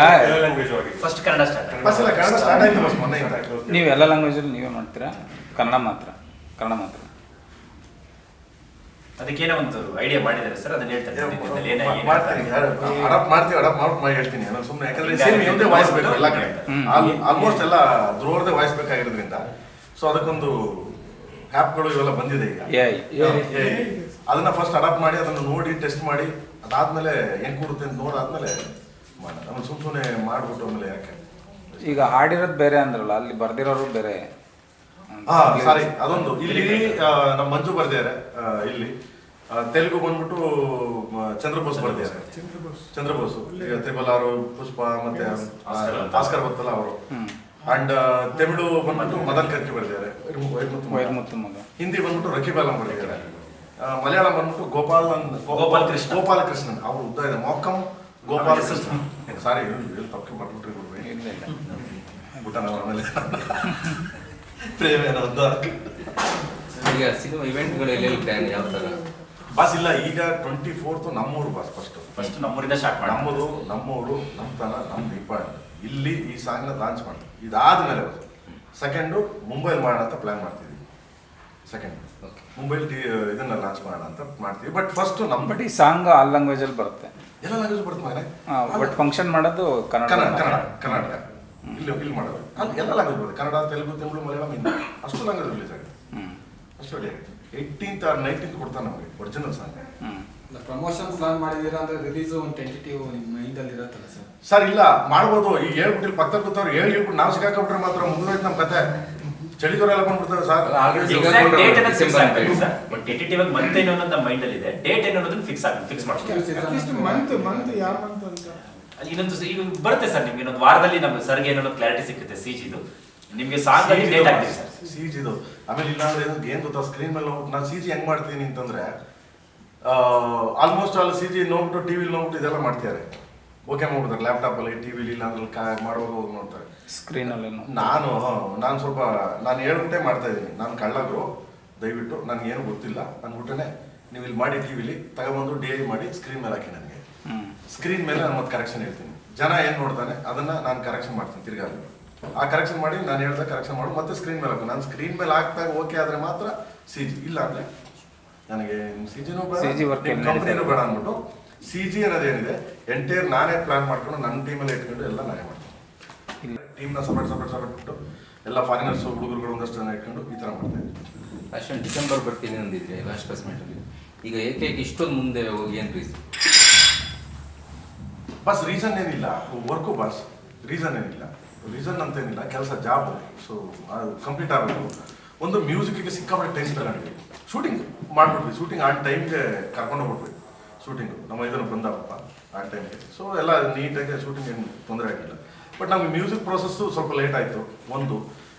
ಲ್ಯಾಂಗ್ವೇಜ್ ಆಗಿ ಫಸ್ಟ್ ಕನ್ನಡ ಸ್ಟಾರ್ಟ್. ಬಸ್ ಇಲ್ಲ, ಕನ್ನಡ ಸ್ಟಾರ್ಟ್ ಆಯಿತು ಬಸ್ ಮೊನ್ನೆಯಿಂದ. ನೀವು ಎಲ್ಲ ಲ್ಯಾಂಗ್ವೇಜಲ್ಲಿ ನೀವೇ ಮಾಡ್ತೀರಾ? ಕನ್ನಡ ಮಾತ್ರ? ಅದಕ್ಕೇನೋ ಒಂದು ಐಡಿಯಾ ಮಾಡಿದ್ದಾರೆ ಸರ್, ಅದನ್ನ ಹೇಳ್ತಾರೆ. ಅಡಾಪ್ಟ್ ಮಾಡಿ ಹೇಳ್ತೀನಿ ನಾನು ಸುಮ್ಮನೆ. ಯಾಕಂದ್ರೆ ಸೇಮ್ ಇವ್ರದೇ ವಾಯ್ಸ್ ಬೇಕು ಎಲ್ಲ ಕಡೆ, ಆಲ್ಮೋಸ್ಟ್ ಎಲ್ಲ ಧ್ರುವರದೇ ವಾಯ್ಸ್ ಬೇಕಾಗಿರೋದ್ರಿಂದ. ಸೊ ಅದಕ್ಕೊಂದು ಆ್ಯಪ್ಗಳು ಇವೆಲ್ಲ ಬಂದಿದೆ ಈಗ. ಅದನ್ನ ಫಸ್ಟ್ ಅಡಾಪ್ಟ್ ಮಾಡಿ ಅದನ್ನು ನೋಡಿ ಟೆಸ್ಟ್ ಮಾಡಿ ಅದಾದ್ಮೇಲೆ ಹೆಂಗ್ ಕೂರುತ್ತೆ ಅಂತ ನೋಡಾದ್ಮೇಲೆ ಆಮೇಲೆ ಸುಮ್ಮನೆ ಮಾಡ್ಬಿಟ್ಟು ಆಮೇಲೆ ಯಾಕೆ. ಈಗ ಹಾಡಿರೋದು ಬೇರೆ ಅಂದ್ರಲ್ಲ, ಅಲ್ಲಿ ಬರ್ದಿರೋರು ಬೇರೆ. ಸಾರಿ, ಅದೊಂದು ಇಲ್ಲಿ ನಮ್ಮ ಮಂಜು ಬರ್ದಿದ್ದಾರೆ. ಇಲ್ಲಿ ತೆಲುಗು ಬಂದ್ಬಿಟ್ಟು ಚಂದ್ರಬೋಸ್ ಬರ್ದಿದ್ದಾರೆ. ಚಂದ್ರಬೋಸು ಈಗ ತ್ರಿಬಲ್ ಪುಷ್ಪ ಮತ್ತೆ ಆಸ್ಕರ್ ಗೊತ್ತಲ್ಲ ಅವರು. ಅಂಡ್ ತಮಿಳು ಬಂದ್ಬಿಟ್ಟು ಮದನ್ ಕರ್ಕಿ ಬರ್ದಿದ್ದಾರೆ, ವೈರ್ಮುತ್ತು ಮಗ. ಹಿಂದಿ ಬಂದ್ಬಿಟ್ಟು ರಕಿಬಾಲಂ ಬರ್ದಿದ್ದಾರೆ. ಮಲಯಾಳಂ ಬಂದ್ಬಿಟ್ಟು ಗೋಪಾಲ ಕೃಷ್ಣನ್. ಅವ್ರು ಉದ್ದ ಇದೆ, ಮೊಕ್ಕಂ ಗೋಪಾಲ ಕೃಷ್ಣನ್. ಸಾರಿ ತಪ್ಪು ಮಾಡ್ಬಿಟ್ರಿ ಬಿಟ್ಟ ಆಮೇಲೆ ಪ್ರೇಮೇನ ಒಂದು. ಈಗ ಸಿನಿಮಾ ಇವೆಂಟ್ಗಳು ಎಲ್ಲೆಲ್ಲಿ ಪ್ಲಾನ್ ಯಾವ ಥರ? ಬಸ್ ಇಲ್ಲ, ಈಗ 24th ನಮ್ಮೂರು ಬಸ್. ಫಸ್ಟ್ ನಮ್ಮೂರಿಂದ ಸ್ಟಾರ್ಟ್ ಮಾಡಿ. ನಮ್ಮೂರು ನಮ್ತನ ನಮ್ದು ಇಂಪಾರ್ಟೆಂಟ್. ಇಲ್ಲಿ ಈ ಸಾಂಗ್ನ ಲಾಂಚ್ ಮಾಡಿ, ಇದಾದ್ಮೇಲೆ ಸೆಕೆಂಡು ಮುಂಬೈಲಿ ಮಾಡೋಣ ಅಂತ ಪ್ಲಾನ್ ಮಾಡ್ತೀವಿ. ಸೆಕೆಂಡ್ ಮುಂಬೈಲಿ ಇದನ್ನ ಲಾಂಚ್ ಮಾಡೋಣ ಅಂತ ಮಾಡ್ತೀವಿ. ಬಟ್ ಫಸ್ಟ್ ನಮ್ಮ ಬಟ್ ಈ ಸಾಂಗ್ ಆಲ್ ಲ್ಯಾಂಗ್ವೇಜಲ್ಲಿ ಬರುತ್ತೆ, ಎಲ್ಲ ಲ್ಯಾಂಗ್ವೇಜ್ ಬರುತ್ತೆ ಮನೆ. ಬಟ್ ಫಂಕ್ಷನ್ ಮಾಡೋದು ಕರ್ನಾಟಕ ಇಲ್ಲಿ ಮಾಡೋದು. ಅಲ್ಲಿ ಎಲ್ಲ ಲ್ಯಾಂಗ್ವೇಜ್ ಬರುತ್ತೆ, ಕನ್ನಡ, ತೆಲುಗು, ತಮಿಳು, ಮಲಯಾಳಂ, ಹಿಂದಿ, ಅಷ್ಟು ಲ್ಯಾಂಗ್ವೇಜ್ ರಿಲೀಸ್ ಆಗುತ್ತೆ. ಅಷ್ಟು ರೆಡಿ ಆಗುತ್ತೆ. 18th or 19th ಕೊಡ್ತಾನೆ ನಮಗೆ ಒರಿಜಿನಲ್ ಸಾಂಗ್. ಪ್ರಮೋಷನ್ ಪ್ಲಾನ್ ಮಾಡಿದೀರಾ ಅಂದ್ರೆ ರಿಲೀಸ್ ಒಂದು ಟೆಂಟೇಟಿವ್ ನಿಮ್ಮ ಮೈಂಡಲ್ಲಿ ಇರುತ್ತಲ್ಲ ಸರ್? ಸರ್ ಇಲ್ಲ, ಮಾಡ್ಬೋದು. ಈಗ ಹೇಳ್ಬಿಟ್ಟಿಲ್ಲ, ಪಕ್ಕದಲ್ಲಿ ಕೂತವ್ರು ಹೇಳ್ಬಿಟ್ಟು ನಾವು ಸಿಗಾಕೊಂಡ್ರೆ ಮಾತ್ರ ಮುಗಿದೋಯ್ತು ನಮ್ಮ ಕತೆ. ಚಳಿದವರೆಲ್ಲ ಬಂದ್ಬಿಡ್ತಾರೆ ಸರ್. ಬಟ್ ಟೆಂಟೇಟಿವ್ ಆಗಿ ಮಂತ್ ಏನು ಅನ್ನೋದು ನಮ್ಮ ಮೈಂಡಲ್ಲಿ ಇದೆ. ಡೇಟ್ ಏನು ಅನ್ನೋದನ್ನ ಫಿಕ್ಸ್ ಮಾಡ್ತೀವಿ. ಮಂತ್ ಯಾವ ಮಂತ್ ಅಂತ ಅಲ್ಲಿ ಇನ್ನೊಂದು ಈಗ ಬರುತ್ತೆ ಸರ್ ನಿಮ್ಗೆ ಇನ್ನೊಂದು ವಾರದಲ್ಲಿ ನಮ್ಮ ಸರ್ಗೆ ಏನೋ ಕ್ಲಾರಿಟಿ ಸಿಗುತ್ತೆ ಸಿಜಿದು ನಿಮಗೆ ಸಾಂಗ್ ಅಲ್ಲಿ ಲೇಟ್ ಆಗ್ತದೆ ಸರ್ ಸಿಜಿದು ಆಮೇಲೆ ಇಲ್ಲ ಅಂದ್ರೆ ಏನ್ ಗೊತ್ತಾ ಸ್ಕ್ರೀನ್ ಮೇಲೆ ನೋಡ್ಬಿಟ್ಟು ನಾನು ಸಿಜಿ ಹೆಂಗ್ ಮಾಡ್ತೀನಿ ಅಂತಂದ್ರೆ ಆಲ್ಮೋಸ್ಟ್ ಆಲ್ ಸಿಜಿ ನೋಡ್ಬಿಟ್ಟು ಟಿವಿಲಿ ನೋಡ್ಬಿಟ್ಟು ಇದೆಲ್ಲ ಮಾಡ್ತಾರೆ ಓಕೆ ಮಾಡ್ಬಿಡ್ತಾರೆ ಲ್ಯಾಪ್ಟಾಪ್ ಅಲ್ಲಿ ಟಿವಿಲಿ ಇಲ್ಲ ಅಂದ್ರೆ ಮಾಡುವಾಗ ಹೋಗಿ ನೋಡ್ತಾರೆ ಸ್ಕ್ರೀನಲ್ಲಿ ನಾನು ಸ್ವಲ್ಪ ನಾನು ಹೇಳ್ಬಿಟ್ಟೆ ಮಾಡ್ತಾ ಇದ್ದೀನಿ ನಾನು ಕಳ್ಳಗರು ದಯವಿಟ್ಟು ನನಗೇನು ಗೊತ್ತಿಲ್ಲ ಅಂದ್ಬಿಟ್ಟೆ ನೀವು ಇಲ್ಲಿ ಮಾಡಿ ಟಿವಿಲಿ ತಗೊಬಂದು DI ಮಾಡಿ ಸ್ಕ್ರೀನ್ ಮೇಲೆ ಹಾಕಿ ನನಗೆ ಸ್ಕ್ರೀನ್ ಮೇಲೆ ನಾನು ಮತ್ತೆ ಕರೆಕ್ಷನ್ ಹೇಳ್ತೀನಿ ಜನ ಏನು ನೋಡ್ತಾನೆ ಅದನ್ನ ನಾನು ಕರೆಕ್ಷನ್ ಮಾಡ್ತೀನಿ ತಿರ್ಗಾ ಆ ಕರೆಕ್ಷನ್ ಮಾಡಿ ನಾನು ಹೇಳ್ದಾಗ ಕರೆಕ್ಷನ್ ಮಾಡಿ ಮತ್ತೆ ಸ್ಕ್ರೀನ್ ಮೇಲೆ ಹಾಕು ನಾನು ಸ್ಕ್ರೀನ್ ಮೇಲೆ ಹಾಕ್ದಾಗ ಓಕೆ ಆದರೆ ಮಾತ್ರ ಸಿಜಿ ಇಲ್ಲ ಅಂದರೆ ನನಗೆ ಸಿಜಿನೂ ಬೇಡ ಕಂಪ್ನಿನೂ ಬೇಡ ಅಂದ್ಬಿಟ್ಟು ಸಿಜಿ ಅನ್ನೋದೇನಿದೆ ಎಂಟೈರ್ ನಾನೇ ಪ್ಲಾನ್ ಮಾಡ್ಕೊಂಡು ನನ್ನ ಟೀಮಲ್ಲಿ ಇಟ್ಕೊಂಡು ಎಲ್ಲ ನಾನೇ ಮಾಡ್ತೀನಿ ಟೀಮ್ನ ಸಪರೇಟ್ ಬಿಟ್ಟು ಎಲ್ಲ ಫಾರಿನರ್ಸ್ ಹುಡುಗರುಗಳು ಒಂದಷ್ಟು ಜನ ಇಟ್ಕೊಂಡು ಈ ಥರ ಮಾಡ್ತಾ ಇದ್ದೀನಿ ಅಷ್ಟೊಂದು ಡಿಸೆಂಬರ್ ಬರ್ತೀನಿ ಅಂದಿದ್ರೆ ಲಾಸ್ಟ್ ಪ್ರೆಸ್ ಮೀಟಲ್ಲಿ ಈಗ ಏಕೈಕ ಇಷ್ಟೊಂದು ಮುಂದೆ ಹೋಗಿ ಏನು ರೀಸನ್ ಬಸ್ ರೀಸನ್ ಏನಿಲ್ಲ ವರ್ಕು ಬಸ್ ರೀಸನ್ ಏನಿಲ್ಲ ರೀಸನ್ ಅಂತೇನಿಲ್ಲ ಕೆಲಸ ಜಾಬ್ ಸೊ ಅದು ಕಂಪ್ಲೀಟ್ ಆಗಬೇಕು ಒಂದು ಮ್ಯೂಸಿಕ್ಗೆ ಸಿಕ್ಕಾಪಟ್ಟೆ ಟೈಮ್ ತಗೊಂಡ್ವಿ ಶೂಟಿಂಗ್ ಮಾಡ್ಬಿಟ್ವಿ ಶೂಟಿಂಗ್ ಆ ಟೈಮ್ಗೆ ಕರ್ಕೊಂಡು ಹೋಗ್ಬಿಟ್ವಿ ಶೂಟಿಂಗು ನಮ್ಮ ಇದನ್ನು ಬಂದಪ್ಪ ಆ ಟೈಮ್ಗೆ ಸೊ ಎಲ್ಲ ನೀಟಾಗಿ ಶೂಟಿಂಗ್ ಏನು ತೊಂದರೆ ಆಗಿಲ್ಲ ಬಟ್ ನಮಗೆ ಮ್ಯೂಸಿಕ್ ಪ್ರೊಸೆಸ್ಸು ಸ್ವಲ್ಪ ಲೇಟ್ ಆಯಿತು ಒಂದು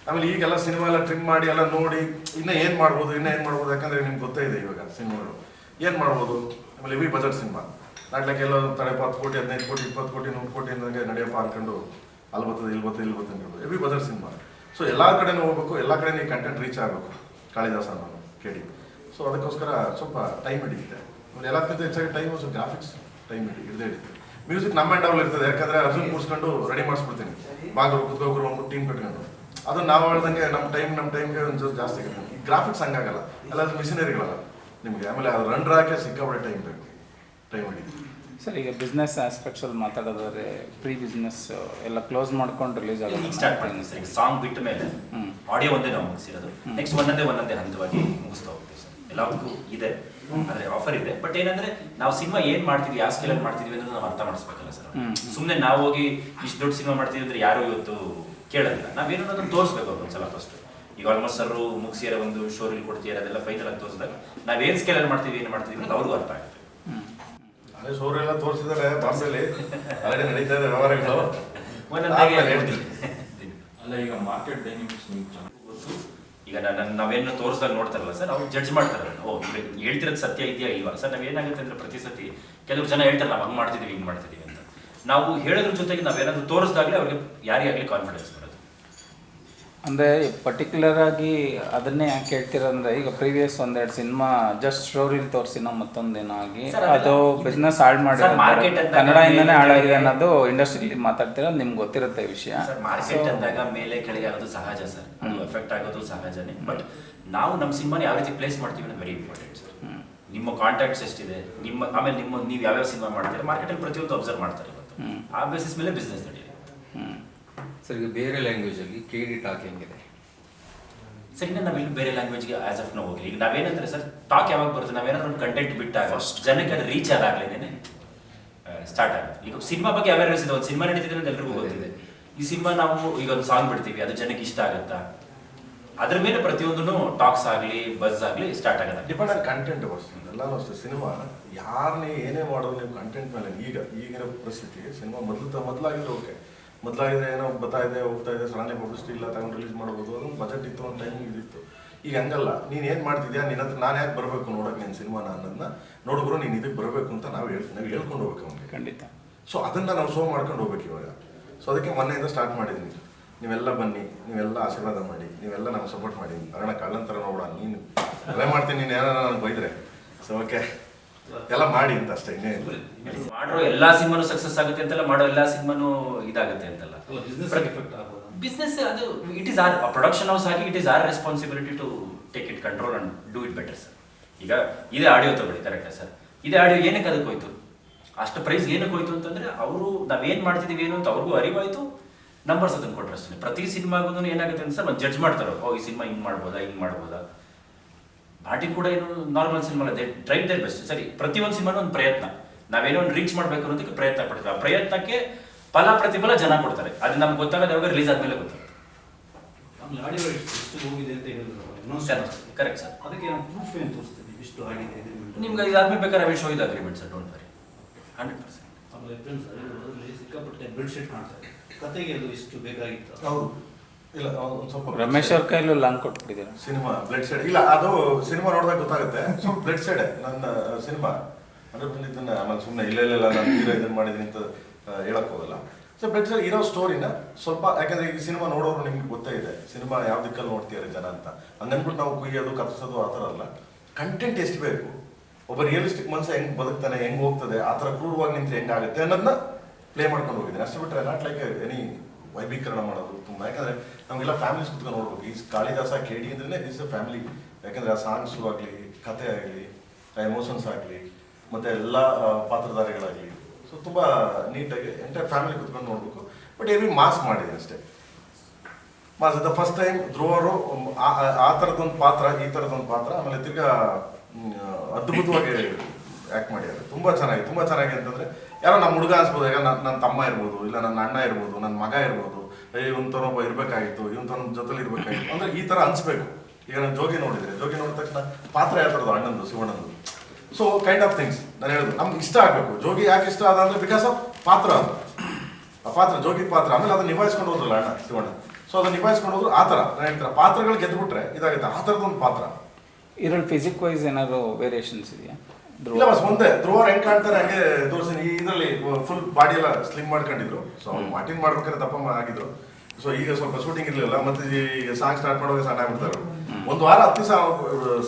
ಆಮೇಲೆ ಈಗೆಲ್ಲ ಸಿನಿಮಾ ಎಲ್ಲ ಟ್ರಿಮ್ ಮಾಡಿ ಎಲ್ಲ ನೋಡಿ ಇನ್ನೂ ಏನು ಮಾಡ್ಬೋದು ಯಾಕಂದರೆ ನಿಮ್ಗೆ ಗೊತ್ತೇ ಇದೆ ಇವಾಗ ಸಿನಿಮಾಗಳು ಏನು ಮಾಡ್ಬೋದು ಆಮೇಲೆ ಹೆವಿ ಬಜೆಟ್ ಸಿನಿಮಾ ನಾಟ್ಲಕ್ಕೆ ಎಲ್ಲ ತಡೆ 10 ಕೋಟಿ 15 ಕೋಟಿ 20 ಕೋಟಿ 100 ಕೋಟಿ ಅಂದಂಗೆ ನಡೆಯಪ್ಪ ಅನ್ಕೊಂಡು ಅಲ್ಲಿ ಬರ್ತದೆ ಇಲ್ಲಿ ಬರ್ತದೆ ಹೆವಿ ಬಜೆಟ್ ಸಿನಿಮಾ ಸೊ ಎಲ್ಲ ಕಡೆನೂ ಹೋಗ್ಬೇಕು ಎಲ್ಲ ಕಡೆ ಈ ಕಂಟೆಂಟ್ ರೀಚ್ ಆಗಬೇಕು ಕಾಳಿದಾಸ ಅನ್ನೋನು ಕೇಳಿ ಸೊ ಅದಕ್ಕೋಸ್ಕರ ಸ್ವಲ್ಪ ಟೈಮ್ ಹಿಡಿಯುತ್ತೆ ಎಲ್ಲದಕ್ಕಿಂತ ಹೆಚ್ಚಾಗಿ ಟೈಮ್ ಗ್ರಾಫಿಕ್ಸ್ ಟೈಮ್ ಹಿಡಿದೇ ಹಿಡಿಯುತ್ತೆ ಮ್ಯೂಸಿಕ್ ನಮ್ಮ ಹ್ಯಾಂಡ್ ಅವ್ರು ಇರ್ತದೆ ಯಾಕಂದರೆ ಅರ್ಜುನ್ ಕೂರಿಸ್ಕೊಂಡು ರೆಡಿ ಮಾಡಿಸ್ಬಿಡ್ತೀನಿ ಬಾಗಿಲು ಕುತ್ಕೋಗ್ರು ಒಂದು ಟೀಮ್ ಕಟ್ಕೊಂಡು ಅದು ನಾವು ಹೇಳ್ದಂಗೆ ನಮ್ಮ ಟೈಮ್ಗೆ ಒಂದು ಜಾಸ್ತಿ ಆಗುತ್ತೆ ಈ ಗ್ರಾಫಿಕ್ಸ್ ಹಂಗಾಗಲ್ಲ ಎಲ್ಲ ಮಿಷನರಿಗಳಲ್ಲ ನಿಮಗೆ ಆಮೇಲೆ ಅದು ರನ್ ರಾಕೆ ಸಿಕ್ಕಾಪಟ್ಟೆ ಟೈಮ್ ಬೇಕು ಟೈಮ್ ಹಿಡಿಯುತ್ತೆ ಸರ್ ಈಗ ಬಿಸ್ನೆಸ್ ಆಸ್ಪೆಕ್ಟ್ಸಲ್ಲಿ ಮಾತಾಡೋದಾದ್ರೆ ಪ್ರೀ ಬಿಸ್ನೆಸ್ ಎಲ್ಲ ಕ್ಲೋಸ್ ಮಾಡ್ಕೊಂಡು ರಿಲೀಸ್ ಆಗೋದು ಸ್ಟಾರ್ಟ್ ಮಾಡ್ತೀನಿ ಸರ್ ಈಗ ಸಾಂಗ್ ಬಿಟ್ಟ ಮೇಲೆ ಆಡಿಯೋ ಒಂದೇ ನಾವು ಮುಗಿಸಿರೋದು ನೆಕ್ಸ್ಟ್ ಒಂದೊಂದೇ ಹಂತವಾಗಿ ಮುಗಿಸ್ತಾ ಹೋಗ್ತೀವಿ ಸರ್ ಎಲ್ಲದಕ್ಕೂ ಇದೆ ಅಂದರೆ ಆಫರ್ ಇದೆ ಬಟ್ ಏನಂದ್ರೆ ನಾವು ಸಿನಿಮಾ ಏನು ಮಾಡ್ತೀವಿ ಯಾವ ಸ್ಕೇಲಲ್ಲಿ ಮಾಡ್ತಿದ್ವಿ ಅನ್ನೋದು ನಾವು ಅರ್ಥ ಮಾಡಿಸ್ಬೇಕಲ್ಲ ಸರ್ ಸುಮ್ಮನೆ ನಾವು ಹೋಗಿ ಇಷ್ಟು ದೊಡ್ಡ ಸಿನಿಮಾ ಮಾಡ್ತೀವಿ ಅಂದ್ರೆ ಯಾರು ಇವತ್ತು ಕೇಳೋದಿಲ್ಲ ನಾವೇನೋ ಅದನ್ನು ತೋರಿಸ್ಬೇಕು ಒಂದ್ಸಲ ಫಸ್ಟ್ ಈಗ ಆಲ್ಮೋಸ್ಟ್ ಸರ್ರು ಮುಗಿಸಿರೋ ಒಂದು ಶೋರಿಲ್ ಕೊಡ್ತೀರ ಅದೆಲ್ಲ ಫೈನಲ್ ಆಗಿ ತೋರಿಸಿದಾಗ ನಾವೇನು ಸ್ಕೇಲಲ್ಲಿ ಮಾಡ್ತೀವಿ ಏನು ಮಾಡ್ತೀವಿ ಅನ್ನೋದು ಅವ್ರಿಗೂ ಅರ್ಥ ಆಗುತ್ತೆ ಅದೇ ಶೋರೆಲ್ಲ ತೋರಿಸಿದ್ದಾರೆ ಬಾಂಬೆಲಿ ಆಲ್ರೆಡಿ ನಡೀತಾ ಇದೆ ವ್ಯವಹಾರಗಳು ಒಂದೊಂದಾಗಿ ಹೇಳ್ತೀನಿ ಅಲ್ಲ ಈಗ ಮಾರ್ಕೆಟ್ ಡೈನಾಮಿಕ್ಸ್ ಗೊತ್ತು ಈಗ ನಾವೇನು ತೋರಿಸಿದಾಗ ನೋಡ್ತಾರಲ್ಲ ಸರ್ ಅವ್ರು ಜಡ್ಜ್ ಮಾಡ್ತಾರಲ್ಲ ಓ ಹೇಳ್ತಿರೋದು ಸತ್ಯ ಇದೆಯಾ ಇಲ್ವಾ ಸರ್ ನಾವೇನಾಗುತ್ತೆ ಅಂದ್ರೆ ಪ್ರತಿ ಸತಿ ಕೆಲವರು ಜನ ಹೇಳ್ತಾರೆ ನಾವು ಹಂಗೆ ಮಾಡ್ತಿದ್ದೀವಿ ಹಿಂಗೆ ಮಾಡ್ತಿದ್ದೀವಿ ಅಂತ ನಾವು ಹೇಳೋದ್ರ ಜೊತೆಗೆ ನಾವೇನಾದ್ರು ತೋರಿಸಿದಾಗಲೇ ಅವ್ರಿಗೆ ಯಾರಿಗಾಗಲಿ ಕಾನ್ಫಿಡೆನ್ಸ್ ಬರೋದು ಅಂದರೆ ಪರ್ಟಿಕ್ಯುಲರ್ ಆಗಿ ಅದನ್ನೇ ಯಾಕೆ ಹೇಳ್ತೀರಂದ್ರೆ ಈಗ ಪ್ರೀವಿಯಸ್ ಒಂದೆರಡು ಸಿನಿಮಾ ಜಸ್ಟ್ ಸ್ಟೋರಿಲಿ ತೋರಿಸಿನೋ ಮತ್ತೊಂದೇನೋ ಆಗಿ ಅದು ಬಿಸ್ನೆಸ್ ಹಾಳು ಮಾಡಿರೋದು ಕನ್ನಡದಿಂದನೇ ಹಾಳಾಗಿದೆ ಅನ್ನೋದು ಇಂಡಸ್ಟ್ರಿಲಿ ಮಾತಾಡ್ತಿರೋದು ನಿಮ್ಗೆ ಗೊತ್ತಿರುತ್ತೆ ಈ ವಿಷಯ. ಸರ್ ಮಾರ್ಕೆಟ್ ಅಂದಾಗ ಮೇಲೆ ಕೆಳಗೆ ಆಗೋದು ಸಹಜ ಸರ್, ಅದು ಎಫೆಕ್ಟ್ ಆಗೋದು ಸಹಜನೇ. ಬಟ್ ನಾವು ನಮ್ಮ ಸಿನಿಮಾನ ಯಾವ ರೀತಿ ಪ್ಲೇಸ್ ಮಾಡ್ತೀವಿ ಅನ್ನೋದು ವೆರಿ ಇಂಪಾರ್ಟೆಂಟ್ ಸರ್. ನಿಮ್ಮ ಕಾಂಟ್ಯಾಕ್ಟ್ಸ್ ಎಷ್ಟಿದೆ, ಆಮೇಲೆ ನೀವು ಯಾವ್ಯಾವ ಸಿನಿಮಾ ಮಾಡ್ತೀರಾ ಮಾರ್ಕೆಟಲ್ಲಿ ಪ್ರತಿಯೊಂದು ಅಬ್ಸರ್ವ್ ಮಾಡ್ತಾರೆ ಇವತ್ತು. ಆ ಬೇಸಿಸ್ ಮೇಲೆ ಬಿಸ್ನೆಸ್ ನಡೆಯುತ್ತೆ ಸರ್. ಈಗ ಬೇರೆ ಲ್ಯಾಂಗ್ವೇಜಲ್ಲಿ KD ಟಾಕ್ ಹೆಂಗಿದೆ ಸರ್? ಇನ್ನು ನಾವಿಲ್ಲಿ ಬೇರೆ ಲ್ಯಾಂಗ್ವೇಜ್ಗೆ ಆಸ್ ಆಫ್ ನಾವು ಹೋಗಿ ಈಗ ನಾವೇನಂದ್ರೆ ಸರ್ ಟಾಕ್ ಯಾವಾಗ ಬರುತ್ತೆ, ನಾವೇನಾದ್ರು ಒಂದು ಕಂಟೆಂಟ್ ಬಿಟ್ಟಾಗ ಜನಕ್ಕೆ ಅದು ರೀಚ್ ಆದಾಗಲೇನೆ ಸ್ಟಾರ್ಟ್ ಆಗುತ್ತೆ. ಈಗ ಸಿನಿಮಾ ಬಗ್ಗೆ ಅವೇರ್ನೆಸ್ ಇದೆ, ಒಂದು ಸಿನಿಮಾ ನಡೀತಿದೆ ಅಂತ ಎಲ್ರಿಗೂ ಗೊತ್ತಿದೆ. ಈ ಸಿನಿಮಾ ನಾವು ಈಗ ಒಂದು ಸಾಂಗ್ ಬಿಡ್ತೀವಿ, ಅದು ಜನಕ್ಕೆ ಇಷ್ಟ ಆಗುತ್ತಾ, ಅದ್ರ ಮೇಲೆ ಪ್ರತಿಯೊಂದೂ ಟಾಕ್ಸ್ ಆಗಲಿ ಬಸ್ ಆಗಲಿ ಸ್ಟಾರ್ಟ್ ಆಗುತ್ತೆ. ಡಿಪೆಂಡ್ ಆನ್ ಕಂಟೆಂಟ್ ಎಲ್ಲಾನು ಅಷ್ಟೇ. ಸಿನಿಮಾ ಯಾರನ್ನೇ ಏನೇ ಮಾಡೋದು ನೀವು ಕಂಟೆಂಟ್ ಮೇಲೆ. ಈಗಿನ ಪರಿಸ್ಥಿತಿ ಸಿನಿಮಾ ಮೊದಲಾಗಿದ್ರೆ ಓಕೆ, ಮೊದಲಾಗಿದ್ರೆ ಏನೋ ಬರ್ತಾ ಇದೆ ಹೋಗ್ತಾ ಇದೆ, ಸಡನ್ಲಿ ಪಬ್ಲಿಸಿಟಿ ಇಲ್ಲ ತಗೊಂಡು ರಿಲೀಸ್ ಮಾಡ್ಬೋದು, ಅದೊಂದು ಬಜೆಟ್ ಇತ್ತು, ಒಂದು ಟೈಮಿಂಗ್ ಇದಿತ್ತು. ಈಗ ಹಂಗಲ್ಲ, ನೀನು ಏನು ಮಾಡ್ತಿದ್ಯಾ, ನಿನ್ನ ಹತ್ರ ನಾನು ಯಾಕೆ ಬರಬೇಕು ನೋಡೋಕೆ ನೀನು ಸಿನಿಮಾನ ಅನ್ನೋದನ್ನ ನೋಡಿದ್ರು ನೀನು ಇದಕ್ಕೆ ಬರಬೇಕು ಅಂತ ನಾವು ಹೇಳ್ಕೊಂಡು ಹೋಗ್ಬೇಕು ಅವ್ನಿಗೆ. ಖಂಡಿತ. ಸೊ ಅದನ್ನು ನಾವು ಶೋ ಮಾಡ್ಕೊಂಡು ಹೋಗ್ಬೇಕು ಇವಾಗ. ಸೊ ಅದಕ್ಕೆ ಮೊನ್ನೆಯಿಂದ ಸ್ಟಾರ್ಟ್ ಮಾಡಿದ್ದೀನಿ, ನೀವೆಲ್ಲ ಬನ್ನಿ, ನೀವೆಲ್ಲ ಆಶೀರ್ವಾದ ಮಾಡಿ, ನೀವೆಲ್ಲ ನಮ್ಗೆ ಸಪೋರ್ಟ್ ಮಾಡಿ. ಅರಣ ಕಳ್ಳನ ಥರ ನೋಡ, ನೀನು ಟ್ರೈ ಮಾಡ್ತೀನಿ, ನೀನು ಏನಾರ ನನಗೆ ಬೈದ್ರೆ ಸೊ ಓಕೆ ಎಲ್ಲ ಮಾಡಿ ಅಂತ ಅಷ್ಟೇ. ಇನ್ನೇ ಮಾಡೋ ಎಲ್ಲಾ ಸಿನಿಮಾನು ಸಕ್ಸಸ್ ಆಗುತ್ತೆ ಅಂತಲ್ಲ, ಮಾಡೋ ಎಲ್ಲಾ ಸಿನಿಮಾನು ಇದಾಗುತ್ತೆ ಅಂತಲ್ಲ. ಬಿಸ್ನೆಸ್ ಅದು it is our production house ಆಗಿ it is our responsibility to take it control and do it better sir. ಈಗ ಇದೇ ಆಡಿಯೋ ತಗೊಳ್ಳಿ, ಕರೆಕ್ಟಾ ಸರ್? ಇದೇ ಆಡಿಯೋ ಏನಕ್ಕೆ ಅದಕ್ಕೆ ಹೋಯ್ತು, ಅಷ್ಟು ಪ್ರೈಸ್ ಏನಕ್ಕೆ ಹೋಯ್ತು ಅಂತಂದ್ರೆ ಅವರು ನಾವೇನು ಮಾಡ್ತಿದ್ದೀವಿ ಏನು ಅಂತ ಅವ್ರಿಗೂ ಅರಿವಾಯ್ತು, ನಂಬರ್ಸ್ ಅದನ್ನು ಕೊಟ್ಟರೆ ಅಷ್ಟೇ. ಪ್ರತಿ ಸಿನಿಮಾಗೂ ಏನಾಗುತ್ತೆ ಅಂತ ಸರ್ ಒಂದು ಜಡ್ಜ್ ಮಾಡ್ತಾರೆ, ಓ ಈ ಸಿನಿಮಾ ಹಿಂಗೆ ಮಾಡ್ಬೋದಾ. ಬಾಟಿ ಕೂಡ ಏನು ನಾರ್ಮಲ್ ಸಿನಿಮಾ ಅಲ್ಲ, ದೇ ಟ್ರೈ ದೇರ್ ಬೆಸ್ಟ್. ಸರಿ, ಪ್ರತಿಯೊಂದು ಸಿನಿಮಾನು ಒಂದು ಪ್ರಯತ್ನ, ನಾವೇನೋ ಒಂದು ರೀಚ್ ಮಾಡಬೇಕು ಅನ್ನೋದಕ್ಕೆ ಪ್ರಯತ್ನ ಪಡ್ತೀವಿ. ಆ ಪ್ರಯತ್ನಕ್ಕೆ ಫಲ ಪ್ರತಿಫಲ ಜನ ಕೊಡ್ತಾರೆ. ಅದು ನಮ್ಗೆ ಗೊತ್ತಾಗೋದು ಯಾವಾಗ ರಿಲೀಸ್ ಆದ್ಮೇಲೆ ಗೊತ್ತಾಗುತ್ತೆ. Correct sir. ಅದಕ್ಕೆ ಪ್ರೂಫ್ ಏನು ತೋರಿಸ್ತೀವಿ, ಇಷ್ಟು ಆಗಿದೆ ನಿಮ್ಗೆ ಇದಾದ್ಮೇಲೆ ಬೇಕಾದ್ರೆ ಶೋ ಇದು ಅಗ್ರಿಮೆಂಟ್ ಸರ್, ಡೋಂಟ್ ವರಿ, 100%. ಸಿಕ್ಕಾಪಟ್ಟೆ ಬೆಡ್ಶೀಟ್ ಕಾಣ್ತಾರೆ. ಕತೆಗೆ ಅದು ಇಷ್ಟು ಬೇಕಾಗಿತ್ತು. ಹೌದು. ಇಲ್ಲ ಒಂದು ಸ್ವಲ್ಪ ರಮೇಶ್ ಅವ್ರ ಕೈಲೂ ಲಾಂಗ್ ಕೊಟ್ಬಿಟ್ಟಿದ್ದೀರಾ. ಸಿನಿಮಾ ಬ್ಲಡ್ ಶೇಡ್ ಇಲ್ಲ, ಅದು ಸಿನಿಮಾ ನೋಡಿದಾಗ ಗೊತ್ತಾಗುತ್ತೆ. ಸ್ವಲ್ಪ ಬ್ಲಡ್ ಶೇಡ್ ನನ್ನ ಸಿನಿಮಾ ಅಂದ್ರೆ ಇದನ್ನ ಆಮೇಲೆ ಸುಮ್ಮನೆ ಇಲ್ಲ ನಾನು ಹೀರೋ ಇದನ್ನ ಮಾಡಿದ್ದೀನಿ ಅಂತ ಹೇಳಕ್ ಹೋಗಲ್ಲ. ಸೊ ಬ್ಲಡ್ ಶೇಡ್ ಇರೋ ಸ್ಟೋರಿನ ಸ್ವಲ್ಪ, ಯಾಕಂದ್ರೆ ಈ ಸಿನಿಮಾ ನೋಡೋರು ನಿಮ್ಗೆ ಗೊತ್ತೇ ಇದೆ ಸಿನಿಮಾ ಯಾವ ದಿಕ್ಕಲ್ಲಿ ನೋಡ್ತಿದ್ದಾರೆ ಜನ ಅಂತ. ಹಂಗನ್ಬಿಟ್ಟು ನಾವು ಕುಯ್ಯೋದು ಕರ್ಸೋದು ಆ ಥರ ಅಲ್ಲ. ಕಂಟೆಂಟ್ ಎಷ್ಟು ಬೇಕು, ಒಬ್ಬ ರಿಯಲಿಸ್ಟಿಕ್ ಮನುಷ್ಯ ಹೆಂಗ್ ಬದುಕ್ತಾನೆ, ಹೆಂಗ್ ಹೋಗ್ತದೆ, ಆ ಥರ ಕ್ರೂರವಾಗಿ ನಿಂತ್ರೆ ಹೆಂಗಾಗುತ್ತೆ ಅನ್ನೋದನ್ನ ಪ್ಲೇ ಮಾಡ್ಕೊಂಡು ಹೋಗಿದ್ದೀನಿ ಅಷ್ಟೇ. ಬಿಟ್ಟರೆ ನಾಟ್ ಲೈಕ್ ಎನಿ ವೈಭೀಕರಣ ಮಾಡೋದು ತುಂಬ. ಯಾಕಂದ್ರೆ ನಮಗೆಲ್ಲ ಫ್ಯಾಮಿಲೀಸ್ ಕುತ್ಕೊಂಡು ನೋಡ್ಬೇಕು. ಈ ಕಾಳಿದಾಸ KD ಅಂದ್ರೆ ದಿಸ್ ಫ್ಯಾಮಿಲಿ. ಯಾಕಂದ್ರೆ ಆ ಸಾಂಗ್ಸು ಆಗಲಿ, ಕತೆ ಆಗಲಿ, ಆ ಎಮೋಷನ್ಸ್ ಆಗಲಿ, ಮತ್ತೆ ಎಲ್ಲ ಪಾತ್ರಧಾರಿಗಳಾಗಲಿ, ಸೊ ತುಂಬ ನೀಟಾಗಿ ಎಂಟೈರ್ ಫ್ಯಾಮಿಲಿ ಕುತ್ಕೊಂಡು ನೋಡ್ಬೇಕು. ಬಟ್ ಹೆವಿ ಮಾಸ್ ಮಾಡಿದೆ ಅಷ್ಟೇ. ಮಾಸ್ ದ ಫಸ್ಟ್ ಟೈಮ್ ಧ್ರುವರು ಆ ಥರದೊಂದು ಪಾತ್ರ, ಈ ಥರದೊಂದು ಪಾತ್ರ, ಆಮೇಲೆ ತಿರ್ಗಾ ಅದ್ಭುತವಾಗಿ ಆ್ಯಕ್ಟ್ ಮಾಡಿದ್ದಾರೆ. ತುಂಬ ಚೆನ್ನಾಗಿ ಅಂತಂದರೆ ಯಾರೋ ನಮ್ಮ ಹುಡುಗ ಅನ್ಸ್ಬೋದು. ಈಗ ನನ್ನ ತಮ್ಮ ಇರ್ಬೋದು, ಇಲ್ಲ ನನ್ನ ಅಣ್ಣ ಇರ್ಬೋದು, ನನ್ನ ಮಗ ಇರ್ಬೋದು, ಇವನೊಬ್ಬ ಇರಬೇಕಾಗಿತ್ತು, ಇವನ ಜೊತೆಲಿ ಇರಬೇಕಾಗಿತ್ತು ಅಂದರೆ ಈ ಥರ ಅನ್ಸ್ಬೇಕು. ಈಗ ನಾನು ಜೋಗಿ ನೋಡಿದ್ರೆ, ಜೋಗಿ ನೋಡಿದ ತಕ್ಷಣ ಪಾತ್ರ ಯಾವ ಥರದ್ದು, ಅಣ್ಣಂದು, ಶಿವಣ್ಣಂದು. ಸೊ ಕೈಂಡ್ ಆಫ್ ಥಿಂಗ್ಸ್ ನಾನು ಹೇಳೋದು ನಮ್ಗೆ ಇಷ್ಟ ಆಗಬೇಕು. ಜೋಗಿ ಯಾಕೆ ಇಷ್ಟ ಆದ ಅಂದರೆ ಬಿಕಾಸ್ ಆಫ್ ಪಾತ್ರ, ಅದು ಆ ಪಾತ್ರ ಜೋಗಿ ಪಾತ್ರ. ಆಮೇಲೆ ಅದನ್ನ ನಿಭಾಯಿಸ್ಕೊಂಡು ಹೋದ್ರಲ್ಲ ಅಣ್ಣ ಶಿವಣ್ಣ, ಸೊ ಅದನ್ನ ನಿಭಾಯಿಸ್ಕೊಂಡು ಹೋದ್ರು. ಆ ಥರ ನಾನು ಹೇಳ್ತಾರೆ ಪಾತ್ರಗಳು ಗೆದ್ದುಬಿಟ್ರೆ ಇದಾಗುತ್ತೆ. ಆ ಥರದೊಂದು ಪಾತ್ರ. ಇದರಲ್ಲಿ ಫಿಸಿಕ್ ವೈಸ್ ಏನಾದ್ರು ವೇರಿಯೇಷನ್ಸ್ ಇದೆಯಾ? ಇಲ್ಲ ಬಸ್ ಮುಂದೆ ಧ್ರುವರು ಹೆಂಗ್ ಕಾಣ್ತಾರೆ ಹಂಗೆ ತೋರಿಸಿ. ಇದರಲ್ಲಿ ಫುಲ್ ಬಾಡಿ ಎಲ್ಲ ಸ್ಲಿಮ್ ಮಾಡ್ಕೊಂಡಿದ್ರು. ಸೊ ಮಾರ್ಟಿನ್ ಮಾಡ್ಬೇಕಾದ್ರೆ ದಪ್ಪ ಆಗಿದ್ರು. ಸೊ ಈಗ ಸ್ವಲ್ಪ ಶೂಟಿಂಗ್ ಇರಲಿಲ್ಲ, ಮತ್ತೆ ಈಗ ಸಾಂಗ್ ಸ್ಟಾರ್ಟ್ ಮಾಡುವಾಗ ಸಣ್ಣ ಆಗ್ಬಿಡ್ತಾರೆ. ಒಂದು ವಾರ 10 ದಿವಸ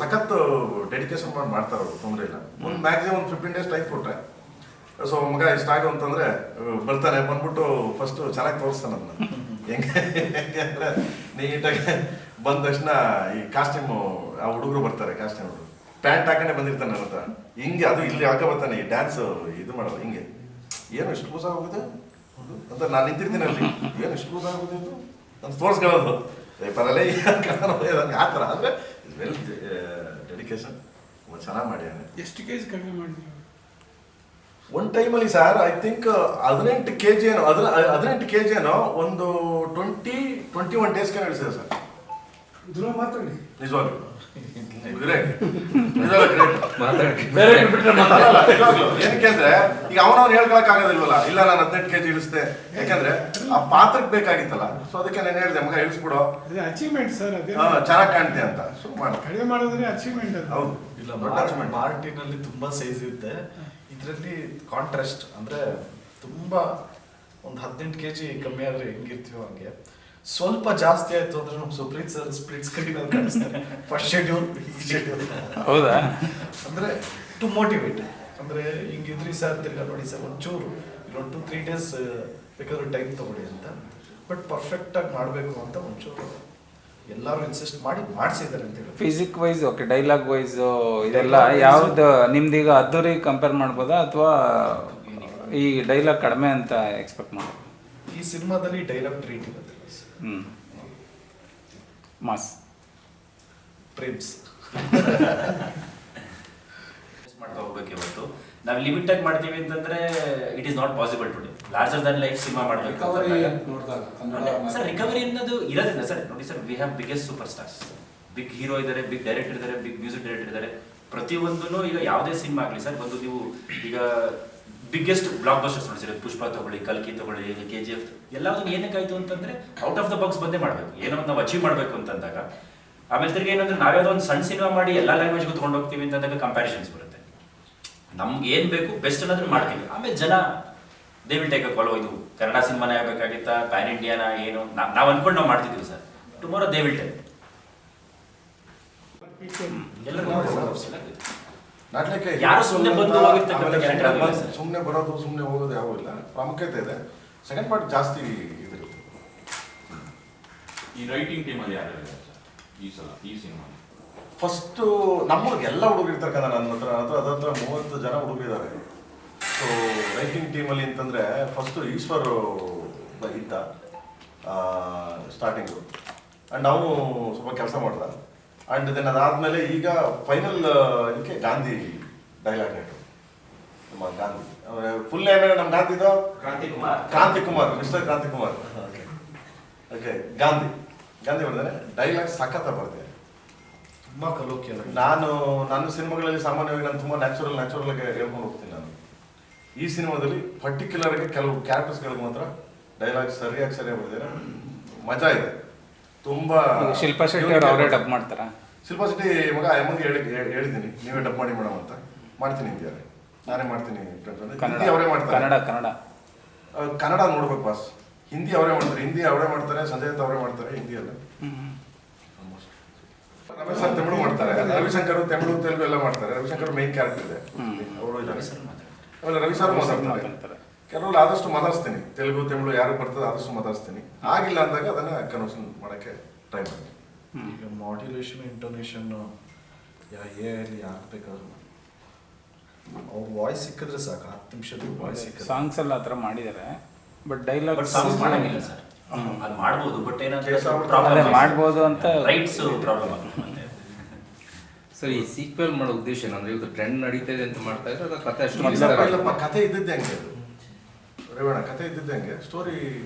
ಸಖತ್ ಡೆಡಿಕೇಶನ್ ಮಾಡ್ತಾರೆ ಅವರು, ತೊಂದರೆ ಇಲ್ಲ. ಒಂದು ಮ್ಯಾಕ್ಸಿಮಮ್ 15 ಡೇಸ್ ಟೈಮ್ ಕೊಟ್ರೆ ಸೊ ಮಗ ಇಷ್ಟ ಆಗು ಅಂತಂದ್ರೆ ಬರ್ತಾನೆ. ಬಂದ್ಬಿಟ್ಟು ಫಸ್ಟ್ ಚೆನ್ನಾಗಿ ತೋರಿಸ್ತಾನೆ ಅದನ್ನ. ಹೆಂಗೆ ಅಂದ್ರೆ ನೀಟಾಗಿ ಬಂದ ತಕ್ಷಣ ಈ ಕಾಸ್ಟ್ಯೂಮು ಆ ಹುಡುಗರು ಬರ್ತಾರೆ, ಕಾಸ್ಟ್ಯೂಮ್ ಹುಡುಗರು ಪ್ಯಾಂಟ್ ಹಾಕೊಂಡೆ ಬಂದಿರ್ತಾನೆ ನನ್ನ ಹತ್ರ. ಹಿಂಗೆ ಅದು ಇಲ್ಲಿ ಹಾಕ ಬರ್ತಾನೆ, ಈ ಡ್ಯಾನ್ಸ್ ಇದು ಮಾಡೋದು ಹಿಂಗೆ. ಏನು ಇಷ್ಟು ಕೂಸ ಹೋಗಿದೆ ಅಂತ ನಾನು ನಿಂತಿರ್ತೀನಿ ಅಲ್ಲಿ. ಏನು ಇಷ್ಟು ಕೂಸ ಆಗೋದು ಅಂತ ತೋರಿಸ್ಕೊಳ್ಳೋದು. ಪರಲ್ಲೇ ಆ ಥರ ಅಂದರೆ ವೆಲ್ ಡೆಡಿಕೇಶನ್. ಚೆನ್ನಾಗಿ ಮಾಡ್ಯಾನೆ. ಎಷ್ಟು ಕೆಜಿ ಕಡಿಮೆ ಮಾಡಿದ್ರಿ? ಒಂದು ಟೈಮಲ್ಲಿ ಸರ್ ಐ ಥಿಂಕ್ 18 kg ಏನೋ, 18 kg ಏನೋ ಒಂದು 21 ಡೇಸ್ಗೆ ನಡೆಸಿದೆ ಸರ್. ದೂರ ಮಾತಾಡಿ. ನಿಜವಾಗ್ಲು ಏನಕ್ಕೆ ಅಂದ್ರೆ ಈಗ ಅವನವ್ನು ಹೇಳ್ಕೊಳಕ್ ಆಗೋದಿಲ್ವಲ್ಲ. ಇಲ್ಲ ನಾನು 18 kg ಇಳಿಸ್ದೆ, ಯಾಕಂದ್ರೆ ಆ ಪಾತ್ರಕ್ಕೆ ಬೇಕಾಗಿತ್ತಲ್ಲ. ಸೊ ಅದಕ್ಕೆ ನಾನು ಹೇಳಿದೆ ಮಗ ಇಳಿಸ್ಬಿಡೋ, ಅಚೀವ್ಮೆಂಟ್ ಸರ್, ಅದೇ ಚೆನ್ನಾಗಿ ಕಾಣ್ತೆ ಅಂತ. ಸೊ ಕಡಿಮೆ ಮಾಡೋದ್ರೆ ಅಚೀವ್ಮೆಂಟ್ ಅದು. ಹೌದು. ಇಲ್ಲ, ಮಾರ್ಟಿನಲ್ಲಿ ತುಂಬಾ ಸೈಜ್ ಇರುತ್ತೆ. ಇದರಲ್ಲಿ ಕಾಂಟ್ರಾಸ್ಟ್ ಅಂದ್ರೆ ತುಂಬಾ ಒಂದು 18 kg ಕಮ್ಮಿ ಆದ್ರೆ ಹೆಂಗಿರ್ತೀವೋ ಹಂಗೆ. ಸ್ವಲ್ಪ ಜಾಸ್ತಿ ಆಯ್ತು ಅಂದ್ರೆ ನಮ್ಮ ಸುಪ್ರೀತ್ ಸರ್ ಸ್ಪ್ಲಿಟ್ ಸ್ಕ್ರೀನ್ ಅಲ್ಲಿ ಕಾಣಿಸ್ತಾರೆ. First schedule, schedule. ಹೌದಾ? ಅಂದ್ರೆ ಟು ಮೋಟಿವೇಟ್. ಅಂದ್ರೆ ಹಿಂಗಿದ್ರಿ ಸರ್, ತಿರ್ಗಾ ನೋಡಿ ಸರ್ ಒಂಚೂರು ಇನ್ನೊಂದು 2-3 ಡೇಸ್ ಬೇಕಾದ್ರೆ ಟೈಮ್ ತಗೊಳ್ಳಿ ಅಂತ. ಬಟ್ ಪರ್ಫೆಕ್ಟ್ ಆಗಿ ಮಾಡಬೇಕು ಅಂತ ಒಂಚೂರು ಎಲ್ಲರೂ ಇನ್ಸಿಸ್ಟ್ ಮಾಡಿ ಮಾಡಿಸಿದ್ದಾರೆ ಅಂತ ಹೇಳಿ. Physique wise okay, dialogue wise ಇದೆಲ್ಲ ಯಾವ್ದು ನಿಮ್ದೀಗ ಅದ್ದೂರಿ ಕಂಪೇರ್ ಮಾಡ್ಬೋದಾ ಅಥವಾ ಈ ಡೈಲಾಗ್ ಕಡಿಮೆ ಅಂತ ಎಕ್ಸ್ಪೆಕ್ಟ್ ಮಾಡ್ಬೋದು? ಈ ಸಿನಿಮಾದಲ್ಲಿ ಡೈಲಾಗ್ ಟ್ರೀಟ್ ಇರುತ್ತೆ. ಮಾಸ್ ಪ್ರೇಮ್ಸ್ ಮಾಡ್ತಾ ಹೋಗ್ಬೇಕು. ಇವತ್ತು ನಾವು ಲಿಮಿಟ್ ಆಗಿ ಮಾಡ್ತೀವಿ ಅಂತಂದ್ರೆ it is not possible today. Larger than life cinema ಮಾಡಬೇಕು ಸರ್. ರಿಕವರಿ ಅನ್ನೋದು ಇರೋದ್ರಿಂದ ಸರ್ ನೋಡಿ sir, we have biggest super stars, big hero ಇದ್ದಾರೆ, ಬಿಗ್ ಡೈರೆಕ್ಟರ್ ಇದ್ದಾರೆ, ಬಿಗ್ ಮ್ಯೂಸಿಕ್ ಡೈರೆಕ್ಟರ್ ಇದ್ದಾರೆ. ಪ್ರತಿಯೊಂದೂ ಈಗ ಯಾವುದೇ ಸಿನಿಮಾ ಆಗಲಿ ಸರ್, ಒಂದು ನೀವು ಈಗ ಬಿಗ್ಗೆಸ್ಟ್ ಬ್ಲಾಕ್ ಬಸ್ಟರ್ಸ್ ನೋಡಿಸಿರೋದು, ಪುಷ್ಪ ತಗೊಳ್ಳಿ, ಕಲ್ಕಿ ತಗೊಳ್ಳಿ, KGF, ಎಲ್ಲದನ್ನು ಏನಕ್ಕಾಯ್ತು ಅಂತಂದ್ರೆ ಔಟ್ ಆಫ್ ದ ಬಾಕ್ಸ್ ಬಂದೇ ಮಾಡಬೇಕು. ಏನೋ ನಾವು ಅಚೀವ್ ಮಾಡಬೇಕು ಅಂತಂದಾಗ. ಆಮೇಲೆ ತಿರ್ಗಿ ಏನಂದ್ರೆ ನಾವ್ಯಾವುದೋ ಒಂದು ಸಣ್ಣ ಸಿನಿಮಾ ಮಾಡಿ ಎಲ್ಲ ಲ್ಯಾಂಗ್ವೇಜ್ಗೂ ತೊಗೊಂಡು ಹೋಗ್ತೀವಿ ಅಂತಂದಾಗ ಕಂಪ್ಯಾರಿಸನ್ಸ್ ಬರುತ್ತೆ. ನಮ್ಗೆ ಏನು ಬೇಕು ಬೆಸ್ಟ್ ಅನ್ನೋದನ್ನ ಮಾಡ್ತೀವಿ. ಆಮೇಲೆ ಜನ ದೇ ವಿಲ್ ಟೇಕ್ ಅ ಕಾಲ್. ಇದು ಕನ್ನಡ ಸಿನಿಮಾನೇ ಆಗಬೇಕಾಗಿತ್ತಾ, ಪ್ಯಾನ್ ಇಂಡಿಯಾನ, ಏನು ನಾವು ಅನ್ಕೊಂಡು ನಾವು ಮಾಡ್ತಿದ್ದೀವಿ sir. Tomorrow they will take. ಯಾರು ಸುಮ್ಮನೆ ಬಂದು ಸುಮ್ಮನೆ ಬರೋದು, ಸುಮ್ಮನೆ ಹೋಗೋದು ಯಾವ ಇಲ್ಲ. ಪ್ರಾಮುಖ್ಯತೆ ಇದೆ. ಸೆಕೆಂಡ್ ಪಾರ್ಟ್ ಜಾಸ್ತಿ ಇದಿರುತ್ತೆ. ಈ ರೈಟಿಂಗ್ ಟೀಮಲ್ಲಿ ಯಾರು ಈ ಸಲ ಈ ಸಿನಿಮಾ? ಫಸ್ಟು ನಮ್ಮೂರಿಗೆ ಎಲ್ಲ ಹುಡುಗರು ಇರ್ತಾರೆ ಕಣ. ನನ್ನ ಹತ್ರ 30 ಜನ ಹುಡುಗರಿದ್ದಾರೆ. ಸೊ ರೈಟಿಂಗ್ ಟೀಮಲ್ಲಿ ಅಂತಂದರೆ ಫಸ್ಟು ಈಶ್ವರ್ ಇದ್ದ ಸ್ಟಾರ್ಟಿಂಗು. ಆ್ಯಂಡ್ ಅವನು ಸ್ವಲ್ಪ ಕೆಲಸ ಮಾಡ್ದ. ಆ್ಯಂಡ್ ದೆನ್ ಅದಾದಮೇಲೆ ಈಗ ಫೈನಲ್ ಇದಕ್ಕೆ ಗಾಂಧಿ ಡೈಲಾಗ್ ಆಯಿತು. ನಮ್ಮ ಗಾಂಧಿ ಫುಲ್ ನೇಮ್ ನಮ್ಮ ಗಾಂಧಿದು ಕ್ರಾಂತಿಕುಮಾರ್, ಮಿಸ್ಟರ್ ಕ್ರಾಂತಿಕುಮಾರ್. ಓಕೆ, ಗಾಂಧಿ ಬರ್ತಾನೆ. ಡೈಲಾಗ್ ಸಖತ್ತ ಬರ್ತಾರೆ. ತುಂಬಾ ಕಲೋಕಿಯಲ್ಲ. ನಾನು ನನ್ನ ಸಿನಿಮಾಗಳಲ್ಲಿ ಸಾಮಾನ್ಯವಾಗಿ ನಾನು ತುಂಬ ನ್ಯಾಚುರಲ್ ಆಗಿ ಹೇಳ್ಕೊಂಡು ಹೋಗ್ತೀನಿ. ನಾನು ಈ ಸಿನಿಮಾದಲ್ಲಿ ಪರ್ಟಿಕ್ಯುಲರ್ಗೆ ಕೆಲವು ಕ್ಯಾರೆಕ್ಟರ್ಸ್ಗಳಿಗೆ ಮಾತ್ರ ಡೈಲಾಗ್ ಸರಿಯಾಗಿ ಬರ್ದಿದ್ದಾರೆ. ಮಜಾ ಇದೆ ತುಂಬಾ. ಶಿಲ್ಪಾ ಶೆಟ್ಟಿ ಅವರು ಅವರೇ ಡಬ್ ಮಾಡ್ತಾರಾ? ಶಿಲ್ಪಾ ಶೆಟ್ಟಿ ಮಗ ಅಮ್ಮಂಗೆ ಹೇಳಿದ್ದೀನಿ, ನೀವೇ ಡಬ್ ಮಾಡಿ ಮೇಡಮ್ ಅಂತ. ಮಾಡ್ತೀನಿ ಹಿಂದಿಯಲ್ಲಿ, ನಾನೇ ಮಾಡ್ತೀನಿ. ಹಿಂದಿ ಅವರೇ ಮಾಡ್ತಾರೆ, ಕನ್ನಡ ನೋಡ್ಬೇಕು ಬಾಸ್. ಹಿಂದಿ ಅವರೇ ಮಾಡ್ತಾರೆ, ಹಿಂದಿ ಅವರೇ ಮಾಡ್ತಾರೆ, ಸಂಜಯ್ ದತ್ ಅವರೇ ಮಾಡ್ತಾರೆ ಹಿಂದಿಯಲ್ಲಿ. ರಮೇಶ್ ಸರ್ ತಮಿಳು ಮಾಡ್ತಾರೆ, ರವಿಶಂಕರ್ ತಮಿಳು ತೆಲುಗು ಎಲ್ಲ ಮಾಡ್ತಾರೆ. ರವಿಶಂಕರ್ ಮೇನ್ ಕ್ಯಾರೆಕ್ಟರ್ ಇದೆ, ಅವರು ಇದ್ದಾರೆ. ಆಮೇಲೆ ರವಿ ಸರ್ ಮಾತಾಡ್ತಾರೆ. ಕೆಲವರು ಆದಷ್ಟು ಮಾತಾಡ್ಸ್ತೀನಿ, ತೆಲುಗು ತಮಿಳು ಯಾರು ಬರ್ತದೆ ಆದಷ್ಟು ಮಾತಾಡ್ಸ್ತೀನಿ. ಆಗಿಲ್ಲ ಅಂದಾಗ ಅದನ್ನ ಕನ್ವರ್ಷನ್ ಮಾಡಕ್ಕೆ ಟ್ರೈ ಮಾಡ್ತೀನಿ. ಈಗ ಮಾಡ್ಯುಲೇಷನ್ ಇಂಟೋನೇಷನ್ ಎಲ್ಲಿ ಹಾಕ್ಬೇಕಾದ್ರು ಅವ್ರ ವಾಯ್ಸ್ ಸಿಕ್ಕಿದ್ರೆ ಸಾಕು, 10 ನಿಮಿಷದ ವಾಯ್ಸ್ ಸಿಕ್ಕಿದ್ರೆ. ಸಾಂಗ್ಸ್ ಎಲ್ಲ ಆ ಥರ ಮಾಡಿದ್ದಾರೆ, ಬಟ್ ಡೈಲಾಗ್ ಸಾಂಗ್ಸ್ ಮಾಡಂಗಿಲ್ಲ ಸರ್. ಅದು ಮಾಡ್ಬೋದು, ಬಟ್ ಏನಂದ್ರೆ ಮಾಡ್ಬೋದು ಅಂತ ರೈಟ್ಸ್ ಪ್ರಾಬ್ಲಮ್ ಆಗುತ್ತೆ. ಸರ್, ಈ ಸೀಕ್ವೆಲ್ ಮಾಡೋ ಉದ್ದೇಶ ಏನಂದ್ರೆ ಇವತ್ತು ಟ್ರೆಂಡ್ ನಡೀತಾ ಇದೆ ಅಂತ ಮಾಡ್ತಾ ಇದ್ರೆ ಅದು ಕಥೆ ಅಷ್ಟು ಇಲ್ಲಪ್ಪ, ಕಥೆ ಇದ್ದಿದ್ದೆ ಹಂಗೆ ರೇವಣ್ಣ, ಕಥೆ ಇದ್ದಿದ್ದೆ ಹಂಗೆ, ಸ್ಟೋರಿ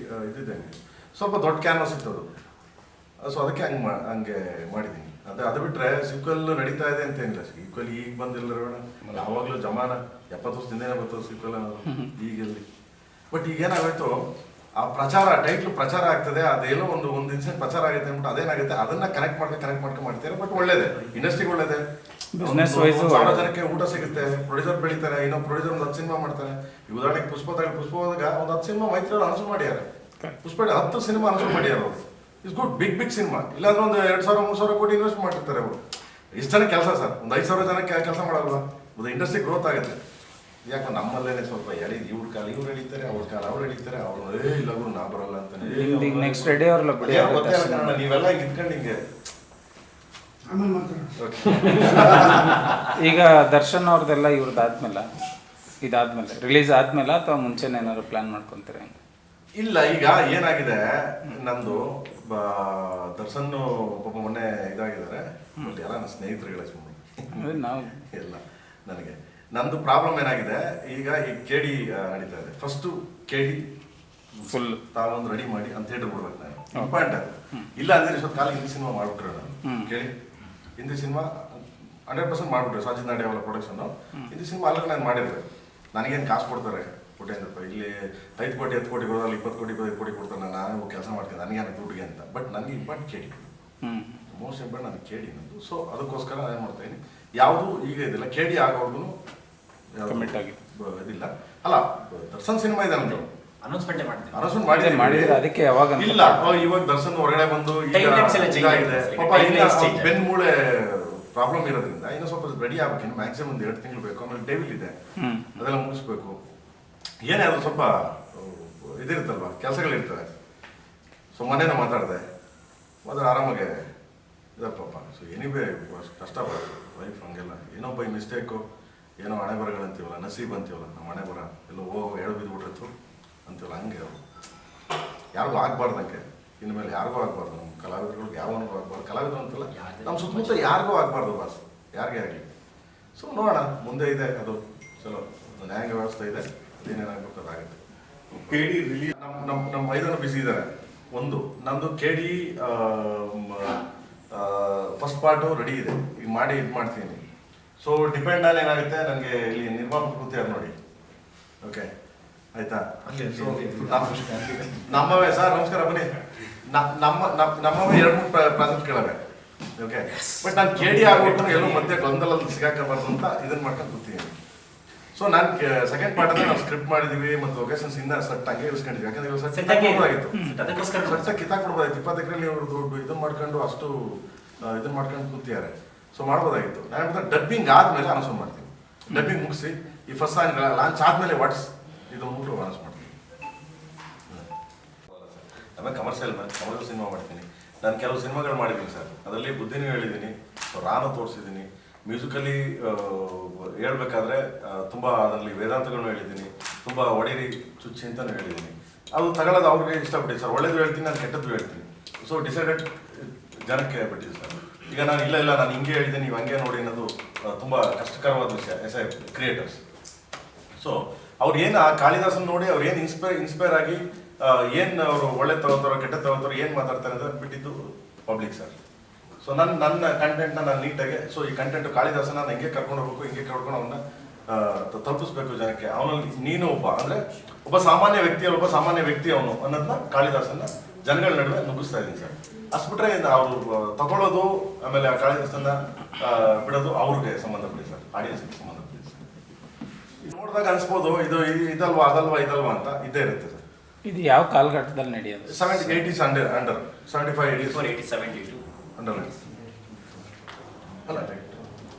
ಇದ್ದಿದ್ದೆ ಹಂಗೆ, ಸ್ವಲ್ಪ ದೊಡ್ಡ ಕ್ಯಾನ್ವಾಸ್ ಇತ್ತದು. ಸೊ ಅದಕ್ಕೆ ಹಂಗೆ ಮಾಡಿದ್ದೀನಿ. ಅದು ಬಿಟ್ರೆ ಸೀಕ್ವೆಲ್ ನಡೀತಾ ಇದೆ ಅಂತ ಏನಿಲ್ಲ. ಸೀಕ್ವೆಲ್ ಈಗ ಬಂದಿಲ್ಲ ರೇವಣ್ಣ, ಯಾವಾಗಲೂ ಜಮಾನ 70 ವರ್ಷದಿಂದೇನೆ ಬರ್ತದೆ ಸೀಕ್ವೆಲ್ ಅನ್ನೋದು, ಈಗೆಲ್ಲಿ. ಬಟ್ ಈಗೇನಾಗೋಯ್ತು, ಆ ಪ್ರಚಾರ ಟೈಟ್ಲು ಪ್ರಚಾರ ಆಗ್ತದೆ, ಅದೇನೋ ಒಂದು ಇನ್ಸಿಡೆಂಟ್ ಪ್ರಚಾರ ಆಗುತ್ತೆ ಅಂದ್ಬಿಟ್ಟು ಅದೇನಾಗುತ್ತೆ ಅದನ್ನ ಕನೆಕ್ಟ್ ಮಾಡ್ಕೊಂಡು ಮಾಡ್ತಾರೆ. ಬಟ್ ಒಳ್ಳೇದೇ, ಇಂಡಸ್ಟ್ರಿಗೆ ಒಳ್ಳೇದೇ. ಬಿಸ್ನೆಸ್ ವೈಸ್ 1000 ಜನಕ್ಕೆ ಊಟ ಸಿಗುತ್ತೆ, ಪ್ರೊಡ್ಯೂಸರ್ ಬೆಳಿತಾರೆ, ಇನ್ನೊಂದು ಪ್ರೊಡ್ಯೂಸರ್ ಒಂದು 10 ಸಿನಿಮಾ ಮಾಡ್ತಾರೆ. ಈ ಉದಾಹರಣೆಗೆ ಪುಷ್ಪ ಹೋದಾಗ ಒಂದು 10 ಸಿನಿಮಾ ಮೈತ್ರಿ ಅವರು ಅನೌನ್ಸ್ ಮಾಡ್ಯಾರ. ಪುಷ್ಪ 10 ಸಿನಿಮಾ ಅನೌನ್ಸ್ ಮಾಡ್ಯಾರ ಅವರು. It's good, big cinema. ಇಲ್ಲಾಂದ್ರೆ ಒಂದು 2000-3000 ಕೋಟಿ ಇನ್ವೆಸ್ಟ್ ಮಾಡಿರ್ತಾರೆ ಅವರು. ಇಷ್ಟು ಜನ ಕೆಲಸ ಸರ್, ಒಂದು 5000 ಜನಕ್ಕೆ ಕೆಲಸ ಮಾಡಲ್ವಾ? ಒಂದು ಇಂಡಸ್ಟ್ರಿ ಗ್ರೋತ್ ಆಗುತ್ತೆ. ಯಾಕೆ ನಮ್ಮಲ್ಲೇನೆ ಸ್ವಲ್ಪ ಇವ್ರ ಕಾಲ ಇವ್ರು ಎಳಿತಾರೆ, ಅವ್ರ ಕಾಲ ಅವ್ರು ಎಳಿತಾರೆ, ಅವ್ರು ಇಲ್ಲ ಗುರು ನಾ ಬರಲ್ಲ ಅಂತಾನೆ. ನೆಕ್ಸ್ಟ್ ರೆಡಿ ಅವ್ರಲ್ಲ ಬಿಡಿ, ನೀವೆಲ್ಲ ಇದ್ಕೊಂಡು ಹಿಂಗೆ. ಆಮೇಲೆ ಮಾತಾಡೋಣ. ಈಗ ದರ್ಶನ್ ಅವ್ರದ್ದೆಲ್ಲ ಇದಾದ್ಮೇಲೆ ರಿಲೀಸ್ ಆದ್ಮೇಲೆ ಅಥವಾ ಮುಂಚೆನೇ ಏನಾದ್ರು ಪ್ಲಾನ್ ಮಾಡ್ಕೊಂತೀರಾ? ಇಲ್ಲ, ಈಗ ಏನಾಗಿದೆ, ನಂದು ದರ್ಶನ್ ಪಾಪ ಮೊನ್ನೆ ಇದಾಗಿದ್ದಾರೆ. ಬಟ್ ಎಲ್ಲ ನನ್ನ ಸ್ನೇಹಿತರುಗಳೇ ಸುಮ್ಮನೆ ನಾವು ಎಲ್ಲ. ನನಗೆ ನಂದು ಪ್ರಾಬ್ಲಮ್ ಏನಾಗಿದೆ, ಈಗ KD ನಡೀತಾ ಇದೆ. ಫಸ್ಟು KD ಫುಲ್ ತಾವೊಂದು ರೆಡಿ ಮಾಡಿ ಅಂತ ಥಿಯೇಟರ್ ಬಿಡ್ಬೇಕು ನಾನು. ಇಂಪಾರ್ಟೆಂಟ್ ಇಲ್ಲ ಅಂದ್ರೆ ಇಷ್ಟೊತ್ತು ಕಾಲ ಹಿಂದಿ ಸಿನಿಮಾ ಮಾಡ್ಬಿಟ್ರೆ ನಾನು ಕೇಳಿ, ಹಿಂದಿ ಸಿನಿಮಾ 100% ಮಾಡ್ಬಿಟ್ರೆ ಸಾಜಿದ್ ನಾಡಿಯಾವಲ್ಲ ಪ್ರೊಡಕ್ಷನ್. ಹಿಂದಿ ಸಿನಿಮಾ ಅಲ್ಲಕ್ಕೆ ನಾನು ಮಾಡಿದ್ರೆ ನನಗೇನು ಕಾಸು ಕೊಡ್ತಾರೆ, 1,000 ರೂಪಾಯಿ. ಇಲ್ಲಿ 5 ಕೋಟಿ 10 ಕೋಟಿ ಬರೋಲ್ಲ, 20 ಕೋಟಿ 25 ಕೋಟಿ ಕೊಡ್ತಾರೆ. ನಾನು ಕೆಲಸ ಮಾಡ್ತೀನಿ, ನನಗೇನು ದುಡ್ಡಿಗೆ ಅಂತ. ಬಟ್ ನನಗೆ ಇಂಪಾರ್ಟೆಂಟ್ KD, ಮೋಸ್ಟ್ ಇಂಪಾರ್ಟೆಂಟ್ ನನಗೆ KD ನಂದು. ಸೊ ಅದಕ್ಕೋಸ್ಕರ ನಾನು ಏನು ಮಾಡ್ತಾಯಿದ್ದೀನಿ, ಯಾವುದು ಈಗ ಇದಿಲ್ಲ, KD ಆಗೋರ್ಗು ಕಮಿಟ್ ಆಗಿ ಇದಿಲ್ಲ. ಅಲ್ಲ, ದರ್ಶನ್ ಸಿನಿಮಾ ಇದೆ ನಮ್ದು, ಅನೌನ್ಸ್ಮೆಂಟ್ ಮಾಡ್ತೀನಿ, ಅನೌನ್ಸ್ಮೆಂಟ್ ಮಾಡಿದ್ರೆ ಅದಕ್ಕೆ ಯಾವಾಗ ಇಲ್ಲ. ಇವಾಗ ದರ್ಶನ್ ಹೊರಗಡೆ ಬಂದು ಪಾಪ ಬೆನ್ ಮೂಳೆ ಪ್ರಾಬ್ಲಮ್ ಇರೋದ್ರಿಂದ ಇನ್ನು ಸ್ವಲ್ಪ ರೆಡಿ ಆಗ್ಬೇಕು. ಇನ್ನು ಮ್ಯಾಕ್ಸಿಮಮ್ 1 2 ತಿಂಗಳು ಬೇಕು. ಆಮೇಲೆ ಡೇವಿಲ್ ಇದೆ, ಅದೆಲ್ಲ ಮುಗಿಸ್ಬೇಕು. ಏನೇ ಅದು ಸ್ವಲ್ಪ ಇದಿರುತ್ತಲ್ವ, ಕೆಲಸಗಳಿರ್ತವೆ. ಸೊ ಮನೇನ ಮಾತಾಡಿದೆ, ಮೊದಲು ಆರಾಮಾಗೆ ಇದಪ್ಪ. ಸೊ ಏನಿವೆ ಕಷ್ಟ ಲೈಫ್ ಹಂಗೆಲ್ಲ. ಏನೋ ಬೈ ಮಿಸ್ಟೇಕು, ಏನೋ ಹಣೆ ಬರಗಳಂತೀವಲ್ಲ, ನಸೀಬ್ ಅಂತೀವಲ್ಲ, ನಮ್ಮ ಹಣೆ ಬರ ಎಲ್ಲೋ ಎಳು ಬಿದ್ದುಬಿಟ್ರಿತ್ತು ಅಂತೀವಲ್ಲ, ಹಂಗೆ ಅವರು ಯಾರಿಗೂ ಆಗ್ಬಾರ್ದಂಗೆ. ಇನ್ಮೇಲೆ ಯಾರಿಗೂ ಆಗ್ಬಾರ್ದು, ನಮ್ಮ ಕಲಾವಿದರುಗಳಿಗೆ ಯಾವನಿಗೂ ಆಗ್ಬಾರ್ದು. ಕಲಾವಿದರು ಅಂತಲ್ಲ, ನಮ್ಮ ಸುತ್ತಮುತ್ತ ಯಾರಿಗೂ ಆಗ್ಬಾರ್ದು ಬಾಸ್, ಯಾರಿಗೇ ಆಗಲಿ. ಸೊ ನೋಡೋಣ, ಮುಂದೆ ಇದೆ ಅದು. ಚಲೋ ನ್ಯಾಯಾಂಗ ವ್ಯವಸ್ಥೆ ಇದೆ, ಅದೇನೇನಾಗಬೇಕು ಅದಾಗುತ್ತೆ. KD ರಿಲೀಸ್ ನಮ್ಮ 5 ಜನ ಬಿಸಿ ಇದ್ದಾರೆ. ಒಂದು ನಂದು KD ಫಸ್ಟ್ ಪಾರ್ಟು ರೆಡಿ ಇದೆ, ಈಗ ಮಾಡಿ ಇದು ಮಾಡ್ತೀನಿ. ಸೊ ಡಿಪೆಂಡ್ ಆನ್ ಏನಾಗುತ್ತೆ, ನನಗೆ ಇಲ್ಲಿ ನಿರ್ಮಾಪಕರು ಕೂತಿದ್ದಾರೆ ನೋಡಿ. ಓಕೆ ಆಯ್ತಾ? ನಮ್ಮವೇ ಸರ್, ನಮಸ್ಕಾರ, ಬನ್ನಿ. ನಮ್ಮವೇ 2-3 ಪ್ರಾಜೆಕ್ಟ್ಗಳವೆ. ಓಕೆ, ಬಟ್ ನಾನು KD ಆಗ್ಬಿಟ್ಟು ಎಲ್ಲೋ ಮಧ್ಯೆ ಗೊಂದಲಲ್ಲಿ ಸಿಗಾಕಬಾರ್ದು ಅಂತ ಇದನ್ನ ಮಾಡ್ಕೊಂಡು ಕೂತೀನಿ. ಸೊ ನಾನು ಸೆಕೆಂಡ್ ಪಾರ್ಟ್ ಅಂದ್ರೆ ನಾವು ಸ್ಕ್ರಿಪ್ಟ್ ಮಾಡಿದೀವಿ, ಮತ್ತು ಲೊಕೇಶನ್ಸ್ ಇಂದ ಸೆಟ್ ಹಂಗೆ ಇರಿಸ್ಕೊಂಡಿದ್ವಿ. ಯಾಕಂದ್ರೆ ಇವಾಗ ಸೆಟ್ ಕಿತ್ತಾಕ್ಬಿಡ್ಬೋದಾಗಿತ್ತು. 20 ಎಕರೆಯಲ್ಲಿ ಅವರು ದುಡ್ಡು ಇದನ್ನ ಮಾಡ್ಕೊಂಡು ಅಷ್ಟು ಇದನ್ನ ಮಾಡ್ಕೊಂಡು ಕೂತಿದ್ದಾರೆ. ಸೊ ಮಾಡ್ಬೋದಾಗಿತ್ತು. ನಾನು ಡಬ್ಬಿಂಗ್ ಆದ್ಮೇಲೆ ಅನೌನ್ಸ್ ಮಾಡ್ತೀನಿ. ಡಬ್ಬಿಂಗ್ ಮುಗಿಸಿ ಈ ಫಸ್ಟ್ ಸಾಂಗ್ ಲಾಂಚ್ ಆದ್ಮೇಲೆ ವಾಟ್ಸ್ ಇದು ಅಂದ್ಬಿಟ್ಟು ಅನೌನ್ಸ್ ಮಾಡ್ತೀನಿ. ಆಮೇಲೆ ಕಮರ್ಷಿಯಲ್ ಸಿನಿಮಾ ಮಾಡ್ತೀನಿ. ನಾನು ಕೆಲವು ಸಿನಿಮಾಗಳು ಮಾಡಿದ್ದೀನಿ ಸರ್, ಅದರಲ್ಲಿ ಬುದ್ಧಿನೂ ಹೇಳಿದ್ದೀನಿ, ರಾನು ತೋರಿಸಿದ್ದೀನಿ. ಮ್ಯೂಸಿಕಲಿ ಹೇಳ್ಬೇಕಾದ್ರೆ ತುಂಬ ಅದರಲ್ಲಿ ವೇದಾಂತಗಳನ್ನು ಹೇಳಿದ್ದೀನಿ, ತುಂಬ ಒಡೇರಿ ಚುಚ್ಚಿ ಅಂತಲೂ ಹೇಳಿದ್ದೀನಿ. ಅದು ತಗೊಳ್ಳೋದು ಅವ್ರಿಗೆ ಇಷ್ಟಪಟ್ಟಿದೆ ಸರ್. ಒಳ್ಳೇದು ಹೇಳ್ತೀನಿ, ನಾನು ಕೆಟ್ಟದ್ದು ಹೇಳ್ತೀನಿ. ಸೊ ಡಿಸೈಡೆಡ್ ಜನಕ್ಕೆ ಬಿಟ್ಟಿದೆ ಸರ್. ಈಗ ನಾನು ಇಲ್ಲ ನಾನು ಹಿಂಗೆ ಹೇಳಿದ್ದೀನಿ, ನೀವು ಹಂಗೆ ನೋಡಿ ಅನ್ನೋದು ತುಂಬ ಕಷ್ಟಕರವಾದ ವಿಷಯ ಎಸ್ ಎ ಕ್ರಿಯೇಟರ್ಸ್. ಸೊ ಅವ್ರು ಏನು ಆ ಕಾಳಿದಾಸನ್ ನೋಡಿ ಅವ್ರು ಏನು ಇನ್ಸ್ಪೈರ್ ಆಗಿ ಏನು ಅವರು ಒಳ್ಳೆ ತಗೋತಾರೋ ಕೆಟ್ಟ ತಗೋತಾರೋ ಏನು ಮಾತಾಡ್ತಾರೆ ಅಂತ ಬಿಟ್ಟಿದ್ದು ಪಬ್ಲಿಕ್ ಸರ್. ಸೊ ನನ್ನ ಕಂಟೆಂಟ್ನ ನಾನು ನೀಟಾಗಿ, ಸೊ ಈ ಕಂಟೆಂಟ್ ಕಾಳಿದಾಸನ ನಾನು ಹಿಂಗೆ ಕರ್ಕೊಂಡು ಹೋಗ್ಬೇಕು, ಹಿಂಗೆ ಕರ್ಕೊಂಡು ಅವನ್ನ ತಲುಪಿಸ್ಬೇಕು ಜನಕ್ಕೆ. ಅವನಲ್ಲಿ ನೀನು ಒಬ್ಬ ಸಾಮಾನ್ಯ ವ್ಯಕ್ತಿ ಅವನು ಅನ್ನೋದನ್ನ ಕಾಳಿದಾಸನ ಜನಗಳ ನಡುವೆ ನುಗ್ಗಿಸ್ತಾ ಇದ್ದೀನಿ ಸರ್. ಅಷ್ಟು ಬಿಟ್ರೆ ಅವರು ತಗೊಳ್ಳೋದು ಆಮೇಲೆ ಆ ಕಾಳಿದಾಸನ ಬಿಡೋದು ಅವ್ರಿಗೆ ಸಂಬಂಧಪಡಿ ಸರ್, ಆಡಿಯನ್ಸ್ಗೆ ಸಂಬಂಧಪಡಿ ಸರ್. ನೋಡಿದಾಗ ಅನ್ಸ್ಬೋದು ಇದು ಇದಲ್ವಾ ಇದಲ್ವಾ ಅಂತ ಇದ್ದೇ ಇರುತ್ತೆ ಸರ್. ಇದು ಯಾವ ಕಾಲಘಟ್ಟದಲ್ಲಿ ನಡೆಯೋದು? 70s 80s under 75 80s 72 under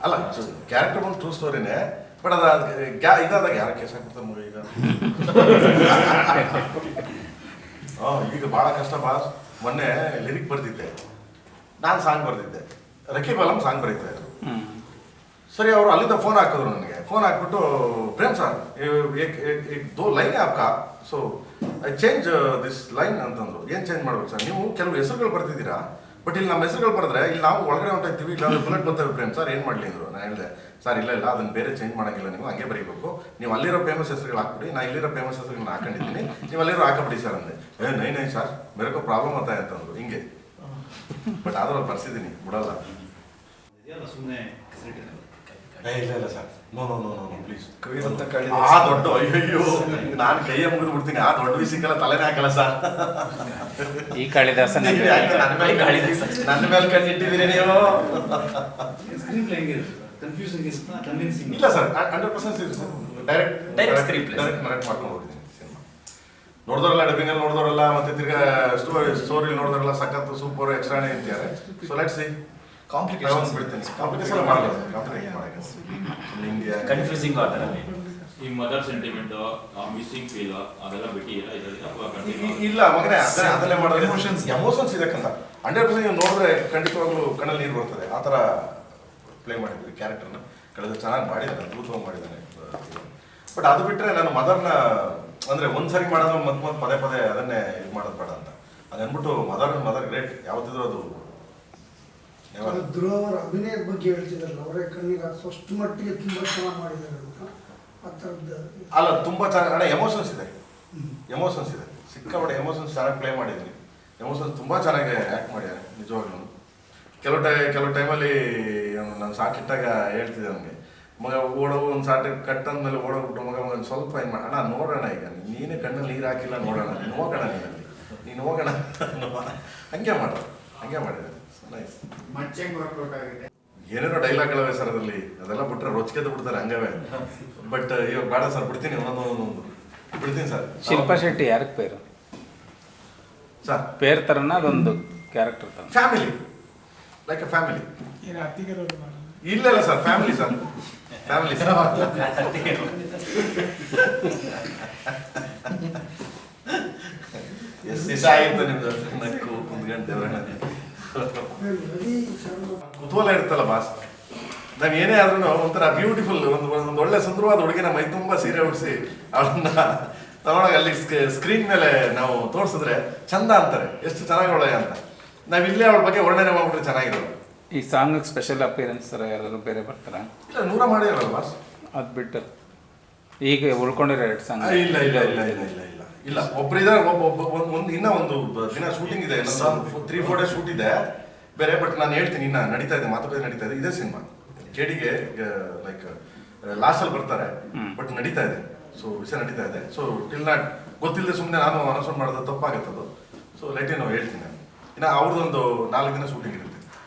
ಅಲ್ಲ ಕ್ಯಾರೆಕ್ಟರ್ ಒಂದು ಟ್ರೂ ಸ್ಟೋರಿನೇ, ಬಟ್ ಇದಾದಾಗ ಯಾರ ಕೇಸ್ ಆಗ್ತದೆ ಮಗ ಈಗ. ಈಗ ಭಾಳ ಕಷ್ಟ ಬಾಸ್. ಮೊನ್ನೆ ಲಿರಿಕ್ ಬರ್ತಿದ್ದೆ, ನಾನು ಸಾಂಗ್ ಬರ್ತಿದ್ದೆ, ರಕೀಬ್ ಅಲಂ ಸಾಂಗ್ ಬರೀತಾ ಇದ್ರು. ಸರಿ, ಅವರು ಅಲ್ಲಿಂದ ಫೋನ್ ಹಾಕಿದ್ರು ನನಗೆ. ಫೋನ್ ಹಾಕ್ಬಿಟ್ಟು ಪ್ರೇಮ್ ಸರ್ ದೋ ಲೈನ್ ಆಪ್ಕಾ, so I change this line ಅಂತಂದ್ರು. ಏನು ಚೇಂಜ್ ಮಾಡ್ಬೇಕು ಸರ್? ನೀವು ಕೆಲವು ಹೆಸರುಗಳು ಬರ್ತಿದ್ದೀರಾ, ಬಟ್ ಇಲ್ಲಿ ನಮ್ಮ ಹೆಸರುಗಳು ಬರೆದ್ರೆ ಇಲ್ಲಿ ನಾವು ಒಳಗಡೆ ಹೊಂಟಾಯ್ತೀವಿ, ಇಲ್ಲ ಬುಲೆಟ್ ಬರ್ತವೆ ಪ್ರೇಮ್ ಸರ್, ಏನು ಮಾಡಲಿ ಅಂದರು. ನಾನು ಹೇಳಿದೆ ಸರ್ ಇಲ್ಲ ಅದನ್ನು ಬೇರೆ ಚೇಂಜ್ ಮಾಡೋಂಗಿಲ್ಲ, ನೀವು ಹಂಗೆ ಬರೀಬೇಕು. ನೀವು ಅಲ್ಲಿರೋ ಫೇಮಸ್ ಹೆಸರುಗಳು ಹಾಕ್ಬಿಡಿ, ನಾನು ಇಲ್ಲಿರೋ ಫೇಮಸ್ ಹೆಸರುಗಳನ್ನ ಹಾಕೊಂಡಿದ್ದೀನಿ, ನೀವು ಅಲ್ಲಿರೋ ಹಾಕಬಿಡಿ ಸರ್ ಅಂದೆ. ನೈ ಸರ್ ಮೇರೆಕೋ ಪ್ರಾಬ್ಲಮ್ ಆತ ಅಂತಂದ್ರು. ಹಿಂಗೆ ಬಟ್ ಆದ್ರೂ ಬರ್ಸಿದ್ದೀನಿ, ಬಿಡಲ್ಲ. ಸುಮ್ಮನೆ ಇಲ್ಲ ಸರ್, ನೋ ಪ್ಲೀಸ್. ಕವಿದಂತ ಆ ದೊಡ್ಡ ಅಯ್ಯೋ ನಾನು ಕೈಯ ಮುಗಿದು ಬಿಡ್ತೀನಿ, ಆ ದೊಡ್ಡ ವಿಷಯಕ್ಕೆಲ್ಲ ತಲೆನೇ ಹಾಕಲ್ಲ ಸರ್. ಈ ಕಾಳಿದಾಸನ ನನ್ನ ಮೇಲೆ ಕಣ್ಣಿಟ್ಟಿದ್ದೀರಿ ನೀವು. ಇಲ್ಲ ಸರ್, 100% ಡೈರೆಕ್ಟ್ ಮಾಡ್ಕೊಂಡು ಹೋಗಿದ್ದೀನಿ ಸಿನಿಮಾ. ನೋಡಿದವರೆಲ್ಲ ಡಬ್ಬಿಂಗಲ್ಲಿ ನೋಡಿದವರೆಲ್ಲ, ಮತ್ತೆ ತಿರ್ಗಾ ಸ್ಟೋರಿ ನೋಡಿದವರೆಲ್ಲ ಸಖತ್ತು ಸೂಪರ್ ಎಕ್ಸ್ಟ್ರಾಣಿ ಅಂತಾರೆ. So let's see. ಕಾಂಪ್ಲಿಕೇಶನ್ ಬಿಡ್ತೀನಿ, ಕಾಂಪ್ಲಿಕೇಶನ್ ಮಾಡಲ್ಲ, ಕಾಂಪ್ಲಿಕೇಶನ್ ಮಾಡಕ್ಕೆ ನಿಮಗೆ ಕನ್ಫ್ಯೂಸಿಂಗ್ ಆ ಥರ. ಈ ಮದರ್ ಸೆಂಟಿಮೆಂಟ್, ಮಿಸ್ಸಿಂಗ್ ಫೀಲ್ ಅದೆಲ್ಲ ಬಿಟ್ಟಿಲ್ಲ ಇದರಲ್ಲಿ? ಇಲ್ಲ ಮಗನೇ, ಅದನ್ನೇ ಮಾಡೋದು. ಎಮೋಷನ್ಸ್ ಇದಕ್ಕಂತ 100% ನೀವು ನೋಡಿದ್ರೆ ಖಂಡಿತವಾಗ್ಲೂ ಕಣ್ಣಲ್ಲಿ ನೀರು ಬರ್ತದೆ. ಆ ಥರ ಪ್ಲೇ ಮಾಡಿದ್ವಿ ಕ್ಯಾರೆಕ್ಟರ್ನ. ಕಳೆದ ಚೆನ್ನಾಗಿ ಮಾಡಿದ್ದಾನೆ, ಅದ್ಭುತವಾಗಿ ಮಾಡಿದ್ದಾನೆ. ಬಟ್ ಅದು ಬಿಟ್ಟರೆ ನಾನು ಮದರ್ನ ಅಂದರೆ ಒಂದ್ಸರಿ ಮಾಡೋದು ಮತ್ತೆ ಪದೇ ಅದನ್ನೇ ಇದು ಮಾಡೋದು ಬೇಡ ಅಂತ ಅದು ಅಂದ್ಬಿಟ್ಟು ಮದರ್ ಗ್ರೇಟ್ ಯಾವತ್ತಿದ್ರು ಅದು. ಧ್ರುವ ಅವರ ಅಭಿನಯದ ಬಗ್ಗೆ ಹೇಳ್ತಿದ್ರಲ್ಲ, ಅವರೇ ಕಣ್ಣಿಗೆ ಅಷ್ಟು ಮಟ್ಟಿಗೆ ತುಂಬ ಚೆನ್ನಾಗಿ ಮಾಡಿದ್ದಾರೆ ಅಂತ ಆ ಥರದ್ದು. ಅಲ್ಲ ತುಂಬ ಚೆನ್ನಾಗಿ ಎಮೋಷನ್ಸ್ ಇದೆ, ಸಿಕ್ಕಾಪಟ್ಟೆ ಎಮೋಷನ್ಸ್ ಚೆನ್ನಾಗಿ ಪ್ಲೇ ಮಾಡಿದ್ದೀನಿ. ಎಮೋಷನ್ಸ್ ತುಂಬ ಚೆನ್ನಾಗಿ ಆ್ಯಕ್ಟ್ ಮಾಡಿದ್ದಾರೆ ನಿಜವಾಗ್ಲೂ. ಕೆಲವು ಟೈಮಲ್ಲಿ ನಾನು ಸಾಕಿಟ್ಟಾಗ ಹೇಳ್ತಿದ್ದೆ ನನಗೆ, ಮಗ ಒಂದು ಸಾಟ ಕಟ್ ಅಂದಮೇಲೆ ಓಡೋಗ್ಬಿಟ್ಟು ಮಗ ಸ್ವಲ್ಪ ಏನು ಮಾಡಿ ಅಣ್ಣ ನೋಡೋಣ, ಈಗ ನೀನೇ ಕಣ್ಣಲ್ಲಿ ನೀರು ಹಾಕಿಲ್ಲ ನೋಡೋಣ, ಹೋಗೋಣ ನೀನು ಹೋಗೋಣ ಹಂಗೆ ಮಾಡಿದೆ. ನೈಸ್. ಏನೇನೋ ಡೈಲಾಗ್ಗಳವೆ ಸರ್ ಅದರಲ್ಲಿ, ಅದೆಲ್ಲ ಬಿಟ್ರೆ ರೊಚ್ಕೆದ್ದು ಬಿಡ್ತಾರೆ ಹಂಗವೇ. ಬಟ್ ಇವಾಗ ಬೇಡ ಸರ್, ಬಿಡ್ತೀನಿ ಒಂದೊಂದು ಬಿಡ್ತೀನಿ ಸರ್. ಶಿಲ್ಪಾ ಶೆಟ್ಟಿ ಯಾರಿಗೆ ಪೇರು ಸರ್? ಪೇರ್ ಥರನ ಅದೊಂದು ಕ್ಯಾರೆಕ್ಟರ್ ತರ? Family, like A family. ಇಲ್ಲ ಸರ್, ಫ್ಯಾಮಿಲಿ ಸರ್. ಎಷ್ಟು ದಿವಸ ಆಯಿತು ನಿಮ್ದು ನಕ್ಕು ಕುಂದ್ಗಂಟೆ ಕುತೂಹಲ ಇರುತ್ತಲ್ಲ ಬಾಸ್. ನಾವ್ ಏನೇ ಆದ್ರೂ ಒಂಥರ ಬ್ಯೂಟಿಫುಲ್ ಒಂದು ಒಳ್ಳೆ ಸುಂದರವಾದ ಹುಡುಗಿನ ಮೈ ತುಂಬಾ ಸೀರೆ ಉಡಿಸಿ ಅವಳನ್ನ ತಗೊಂಡಾಗ ಅಲ್ಲಿ ಸ್ಕ್ರೀನ್ ಮೇಲೆ ನಾವು ತೋರಿಸಿದ್ರೆ ಚಂದ ಅಂತಾರೆ, ಎಷ್ಟು ಚೆನ್ನಾಗಿ ಒಳ್ಳೆ ಅಂತ. ನಾವ್ ಇಲ್ಲೇ ಅವಳ ಬಗ್ಗೆ ವರ್ಣನೆ ಮಾಡ್ಬಿಟ್ರೆ ಚೆನ್ನಾಗಿರೋದು. ಈ ಸಾಂಗ್ ಸ್ಪೆಷಲ್ ಅಪಿಯರೆನ್ಸ್ ಯಾರು ಬೇರೆ ಬರ್ತಾರ? ಇಲ್ಲ, 100 ಮಾಡಿರಲ್ಲ ಬಾಸ್. ಅದು ಬಿಟ್ಟು ಈಗ ಉಳ್ಕೊಂಡಿರೋ 2 ಸಾಂಗ್? ಇಲ್ಲ ಒಬ್ಬರಿದ್ದಾರೆ, ಇನ್ನೂ ಒಂದು ದಿನ ಶೂಟಿಂಗ್ ಇದೆ, 3-4 ಡೇಸ್ ಶೂಟ್ ಇದೆ ಬೇರೆ. ಬಟ್ ನಾನು ಹೇಳ್ತೀನಿ, ಇನ್ನ ನಡೀತಾ ಇದೆ, ಮಾತುಕತೆ ನಡೀತಾ ಇದೆ. ಇದೇ ಸಿನಿಮಾ ಕೇಡಿಗೆ ಲೈಕ್ ಲಾಸ್ಟಲ್ಲಿ ಬರ್ತಾರೆ, ಬಟ್ ನಡೀತಾ ಇದೆ. ಸೊ ವಿಷಯ ನಡೀತಾ ಇದೆ. ಸೊ ಟಿಲ್ ನಾಟ್ ಗೊತ್ತಿಲ್ಲದೆ ಸುಮ್ಮನೆ ನಾನು ಅನೌನ್ಸ್ ಮಾಡೋದು ತಪ್ಪಾಗುತ್ತದು. ಸೊ ಲೆಟ್ ಏನೋ ಹೇಳ್ತೀನಿ ನಾನು. ಇನ್ನು ಅವ್ರದ್ದೊಂದು 4 ದಿನ ಶೂಟಿಂಗ್ ಇರುತ್ತೆ,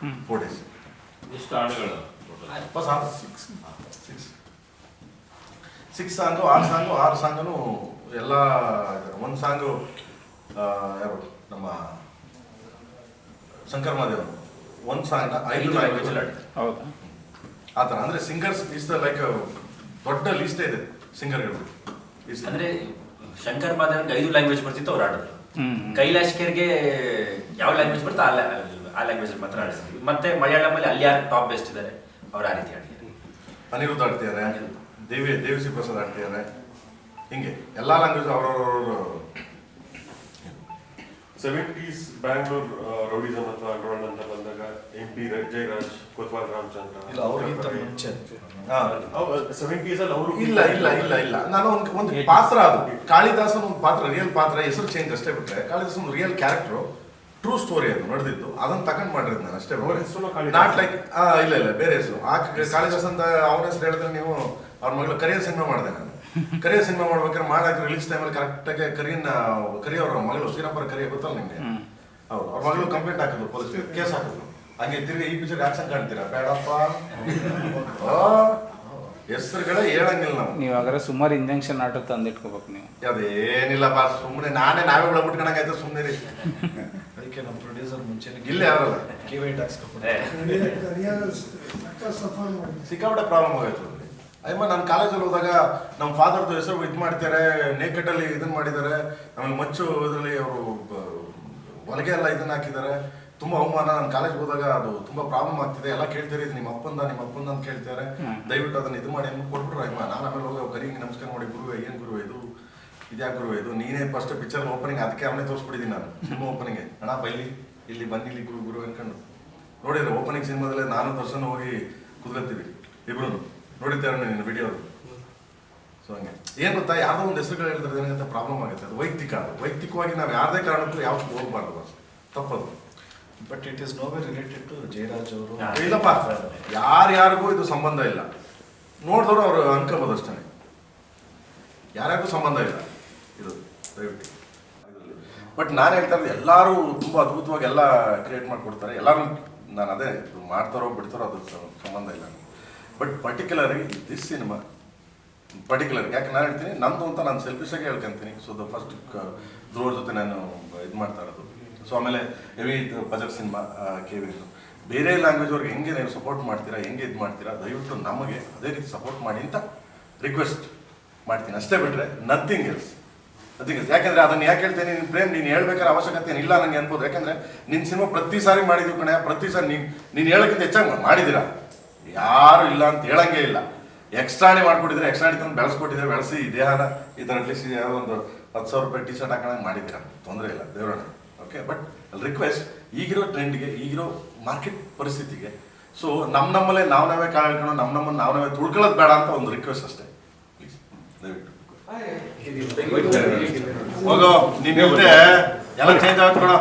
4 ಡೇಸ್. ಎಷ್ಟು ಹಾಡುಗಳು? 6 ಸಾಂಗು, 6 ಸಾಂಗನು ಎಲ್ಲ. ಒಂದು ಸಾಂಗು ಯಾರು ನಮ್ಮ ಶಂಕರ್ ಮಹಾದೇವ್, ಒಂದು ಸಾಂಗ್ 5 ಲ್ಯಾಂಗ್ವೇಜ್ ಹೌದಾ? ಆ ಥರ. ಅಂದರೆ ಸಿಂಗರ್ಸ್ ಇಸ್ ದ ಲೈಕ್ ದೊಡ್ಡ ಲಿಸ್ಟೇ ಇದೆ ಸಿಂಗರ್ಗಳು. ಅಂದ್ರೆ ಶಂಕರ್ ಮಹಾದೇವ್ಗೆ 5 ಲ್ಯಾಂಗ್ವೇಜ್ ಬರ್ತಿತ್ತು, ಅವ್ರು ಆಡೋದು. ಕೈಲಾಶ್ ಖೇರ್ಗೆ ಯಾವ ಲ್ಯಾಂಗ್ವೇಜ್ ಬರುತ್ತೆ ಆ ಲ್ಯಾಂಗ್ವೇಜ್ ಮಾತ್ರ ಆಡಿಸ್ತೀವಿ. ಮತ್ತೆ ಮಲಯಾಳಮಲ್ಲಿ ಅಲ್ಲಿ ಯಾರು ಟಾಪ್ ಬೆಸ್ಟ್ ಇದ್ದಾರೆ ಅವ್ರು ಆ ರೀತಿ ಆಡ್ತಾರೆ. ಅನಿರುದ್ಧ ಆಡ್ತಿದ್ದಾರೆ, ದೇವಿಶ್ರೀ ಪ್ರಸಾದ್ ಆಡ್ತಿದ್ದಾರೆ. ಹಿಂಗೆ ಎಲ್ಲ ಲ್ಯಾಂಗ್ವೇಜ್ ಅವ್ರವ್ರವ್ರು. 70s ಬ್ಯಾಂಗ್ಳೂರ್ ರೌಡಿಸಮ್ ಅಥವಾ ಅಂಡರ್ವರ್ಲ್ಡ್ ಅಂತ ಬಂದಾಗ MP ಜಯರಾಜ್, ಕೊತ್ವಾಲ್ ರಾಮಚಂದ್ರ. ಇಲ್ಲ, ಅವ್ರಿಗಿಂತ ಮುಂಚೆ 70s ಅಲ್ಲಿ ಅವರು. ಇಲ್ಲ ನಾನು ಒಂದು ಪಾತ್ರ, ಅದು ಕಾಳಿದಾಸನ ಒಂದು ಪಾತ್ರ, ರಿಯಲ್ ಪಾತ್ರ, ಹೆಸರು ಚೇಂಜ್ ಅಷ್ಟೇ ಬಿಟ್ರೆ ಕಾಳಿದಾಸನ ರಿಯಲ್ ಕ್ಯಾರೆಕ್ಟರ್, ಟ್ರೂ ಸ್ಟೋರಿ ಅದು ನಡೆದಿದ್ದು, ಅದನ್ನ ತಗೊಂಡು ಮಾಡಿರೋದು ನಾನು ಅಷ್ಟೇ. ನಾಟ್ ಲೈಕ್ ಇಲ್ಲ ಬೇರೆ ಹೆಸರು. ಆ ಕಾಳಿದಾಸ್ ಅಂತ ಅವನ ಹೆಸರು ಹೇಳಿದ್ರೆ ನೀವು ಅವ್ರ ಮಗಳು ಕರಿಯರ್ ಸಿನಿಮಾ ಮಾಡಿದೆ ನಾನು. ಕರಿಯರ್ ಸಿನಿಮಾ ಮಾಡ್ಬೇಕಾದ್ರೆ ಮಾಡಕ್ಕೆ ರಿಲೀಸ್ ಟೈಮಲ್ಲಿ ಕರೆಕ್ಟಾಗಿ ಕರಿಯವ್ರ ಮಗಳು ಶ್ರೀರಾಮಪುರ ಕರಿಯ ಗೊತ್ತಲ್ಲ ನಿಮಗೆ? ಹೌದು, ಅವ್ರ ಮಗಳು ಕಂಪ್ಲೇಂಟ್ ಹಾಕಿದ್ರು ಪೊಲೀಸ್ ಕೇಸ್ ಹಾಕಿದ್ರು. ಹಂಗೆ ತಿರ್ಗಿ ಈ ಪಿಕ್ಚರ್ ಆಕ್ಷನ್ ಕಾಣ್ತೀರಾ ಬೇಡಪ್ಪ, ಹೆಸರುಗಳೇ ಹೇಳಂಗಿಲ್ಲ ನಾವು. ನೀವು ಹಾಗಾದ್ರೆ ಸುಮಾರು ಇಂಜೆಕ್ಷನ್ ಆರ್ಡರ್ ತಂದಿಟ್ಕೋಬೇಕು ನೀವು. ಅದೇನಿಲ್ಲಪ್ಪ, ಸುಮ್ಮನೆ ನಾವೇ ಒಳಬಿಟ್ಕೊಳಂಗಾಯ್ತು, ಸುಮ್ಮನೆ ರೀ. ಅದಕ್ಕೆ ನಮ್ಮ ಪ್ರೊಡ್ಯೂಸರ್ ಮುಂಚೆನೆ ಇಲ್ಲೇ ಯಾರಲ್ಲ ಕಿವೈಟ್ ಹಾಕ್ಸ್ಕೊಂಡು ಸಫರ್ ಮಾಡಿ ಸಿಕ್ಕಾಪಟ್ಟೆ ಪ್ರಾಬ್ಲಮ್ ಆಗೋಯ್ತು. ಅಯ್ಯಮ್ಮ ನಾನು ಕಾಲೇಜಲ್ಲಿ ಹೋದಾಗ ನಮ್ಮ ಫಾದರ್ದು ಹೆಸರು ಇದು ಮಾಡ್ತಾರೆ, ನೇಕೆಟಲ್ಲಿ ಇದನ್ನ ಮಾಡಿದ್ದಾರೆ, ಆಮೇಲೆ ಮಚ್ಚು ಇದರಲ್ಲಿ ಅವರು ಹೊಲಿಗೆ ಎಲ್ಲ ಇದನ್ನ ಹಾಕಿದ್ದಾರೆ, ತುಂಬ ಅವಮಾನ. ನಾನು ಕಾಲೇಜ್ಗೆ ಹೋದಾಗ ಅದು ತುಂಬ ಪ್ರಾಬ್ಲಮ್ ಆಗ್ತಿದೆ, ಎಲ್ಲ ಕೇಳ್ತಾರೆ, ಇದು ನಿಮ್ಮ ಅಪ್ಪಂದ ಅಂತ ಕೇಳ್ತಾರೆ, ದಯವಿಟ್ಟು ಅದನ್ನ ಇದು ಮಾಡಿ ಅಂತ ಕೊಟ್ಬಿಟ್ರು. ಅಯ್ಯಮ್ಮ ನಾನು ಆಮೇಲೆ ಹೋಗಿ ಕರಿಗೆ ನಮಸ್ಕಾರ ಮಾಡಿ, ಗುರುವೆ ಏನು ಗುರುವೆ ಇದ್ಯಾಕೆ ಗುರುವೆ ಇದು, ನೀನೇ ಫಸ್ಟ್ ಪಿಕ್ಚರ್ ಓಪನಿಂಗ್ ಅದಕ್ಕೆ ಅವನೇ ತೋರಿಸ್ಬಿಟ್ಟಿದ್ದೀನಿ ನಾನು, ಸಿನಿಮಾ ಓಪನಿಂಗ್ಗೆ. ಅಣ್ಣ ಬೈಲಿ ಇಲ್ಲಿ ಬನ್ನಿ ಇಲ್ಲಿ ಗುರು ಅನ್ಕೊಂಡು ನೋಡಿದ್ರೆ ಓಪನಿಂಗ್ ಸಿನಿಮಾದಲ್ಲೇ ನಾನು ದರ್ಶನ ಹೋಗಿ ಕುದ್ಕೊತೀವಿ ಇಬ್ರು, ನೋಡಿದ್ದಾರೆ ನಿನ್ನ ವಿಡಿಯೋದು. ಸೊ ಹಂಗೆ ಏನು ಗೊತ್ತಾ, ಯಾವುದೋ ಒಂದು ಹೆಸರುಗಳು ಹೇಳಿದ್ರೆ ಏನಂತ ಪ್ರಾಬ್ಲಮ್ ಆಗುತ್ತೆ. ಅದು ವೈಯಕ್ತಿಕವಾಗಿ ನಾವು ಯಾರದೇ ಕಾರಣಕ್ಕೂ ಯಾವತ್ತೂ ಹೋಗ್ಬಾರ್ದು, ಅಷ್ಟು ತಪ್ಪದು. But it is no way related to Jayaraj ಅವರು. ಇಲ್ಲಪ್ಪ, ಯಾರ್ಯಾರಿಗೂ ಇದು ಸಂಬಂಧ ಇಲ್ಲ, ನೋಡಿದವರು ಅವರು ಅನ್ಕೋಬೋದು ಅಷ್ಟೇ, ಯಾರ್ಯಾರಿಗೂ ಸಂಬಂಧ ಇಲ್ಲ ಇದು ದಯವಿಟ್ಟು. ಬಟ್ ನಾನು ಹೇಳ್ತಾ ಇರೋದು ಎಲ್ಲರೂ ತುಂಬ ಅದ್ಭುತವಾಗಿ ಎಲ್ಲ ಕ್ರಿಯೇಟ್ ಮಾಡಿಕೊಡ್ತಾರೆ, ಎಲ್ಲರೂ ನಾನು ಅದೇ ಮಾಡ್ತಾರೋ ಬಿಡ್ತಾರೋ ಅದು ಸಂಬಂಧ ಇಲ್ಲ. But particularly this cinema particular ಯಾಕೆ ನಾನು ಹೇಳ್ತೀನಿ, ನಂದು ಅಂತ ನಾನು ಸೆಲ್ಫಿಶಾಗಿ ಹೇಳ್ಕೊಂತೀನಿ. ಸೊ ದ ಫಸ್ಟ್ ಧ್ರುವರ ಜೊತೆ ನಾನು ಇದು ಮಾಡ್ತಾ ಇರೋದು. ಸೊ ಆಮೇಲೆ ಹೆವಿ ಬಜೆಟ್ ಸಿನಿಮಾ ಕೇವಿದು ಬೇರೆ ಲ್ಯಾಂಗ್ವೇಜ್ ಅವ್ರಿಗೆ ಹೆಂಗೆ ನೀವು ಸಪೋರ್ಟ್ ಮಾಡ್ತೀರಾ, ಹೆಂಗೆ ಇದು ಮಾಡ್ತೀರಾ, ದಯವಿಟ್ಟು ನಮಗೆ ಅದೇ ರೀತಿ ಸಪೋರ್ಟ್ ಮಾಡಿ ಅಂತ ರಿಕ್ವೆಸ್ಟ್ ಮಾಡ್ತೀನಿ ಅಷ್ಟೇ, ಬಿಟ್ಟರೆ ನಥಿಂಗ್ ಎಲ್ಸ್. ಯಾಕೆಂದ್ರೆ ಅದನ್ನ ಯಾಕೆ ಹೇಳ್ತೇನೆ, ನೀನು ಪ್ರೇಮ್ ನೀನು ಹೇಳ್ಬೇಕಾದ್ರೆ ಅವಶ್ಯಕತೆ ಏನಿಲ್ಲ ನನಗೆ ಅನ್ಬೋದು. ಯಾಕಂದ್ರೆ ನಿನ್ನ ಸಿನಿಮಾ ಪ್ರತಿ ಸಾರಿ ಮಾಡಿದ್ವಿ ಕಣೆ, ಪ್ರತಿ ಸಾರಿ ನೀನು ಹೇಳೋಕ್ಕಿಂತ ಹೆಚ್ಚಾಗಿ ಮಾಡಿದ್ದೀರಾ, ಯಾರು ಇಲ್ಲ ಅಂತ ಹೇಳಂಗೇ ಇಲ್ಲ. ಎಕ್ಸ್ಟ್ರಾನೇ ಮಾಡ್ಕೊಟ್ಟಿದ್ರೆ, ಎಕ್ಸ್ಟ್ರಾಡಿ ತಂದು ಬೆಳೆಸ್ಕೊಟ್ಟಿದ್ರೆ, ಬೆಳೆಸಿ ದೇಹನ ಈ ಥರ ಅಟ್ಲೀಸ್ಟ್ ಯಾವುದೋ ಒಂದು 10,000 ರೂಪಾಯಿ ಟಿ ಶರ್ಟ್ ಹಾಕೋಣ ಮಾಡಿದ್ದೀರಾ, ತೊಂದರೆ ಇಲ್ಲ ದೇವರಣ್ಣ. ಓಕೆ, ಬಟ್ ರಿಕ್ವೆಸ್ಟ್ ಈಗಿರೋ ಟ್ರೆಂಡ್ಗೆ, ಈಗಿರೋ ಮಾರ್ಕೆಟ್ ಪರಿಸ್ಥಿತಿಗೆ, ಸೊ ನಮ್ಮಲ್ಲೇ ನಾವೇ ಕಾಳು ಹೇಳ್ಕೊಂಡು ನಮ್ಮನ್ನು ನಾವೇ ತುಳ್ಕೊಳ್ಳೋದು ಬೇಡ ಅಂತ ಒಂದು ರಿಕ್ವೆಸ್ಟ್ ಅಷ್ಟೇ, ಪ್ಲೀಸ್ ದಯವಿಟ್ಟು. ಹೋಗೋ ನೀನ್ ಎಲ್ಲ ಚೇಂಜ್ ಆಗ್ಕೊಡೋ,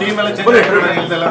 ಟೀಮ್ ಎಲ್ಲ ಚೇಂಜ್ ಆಗ್ಕೊಡೋ ಇಲ್ದೆಲ್ಲ.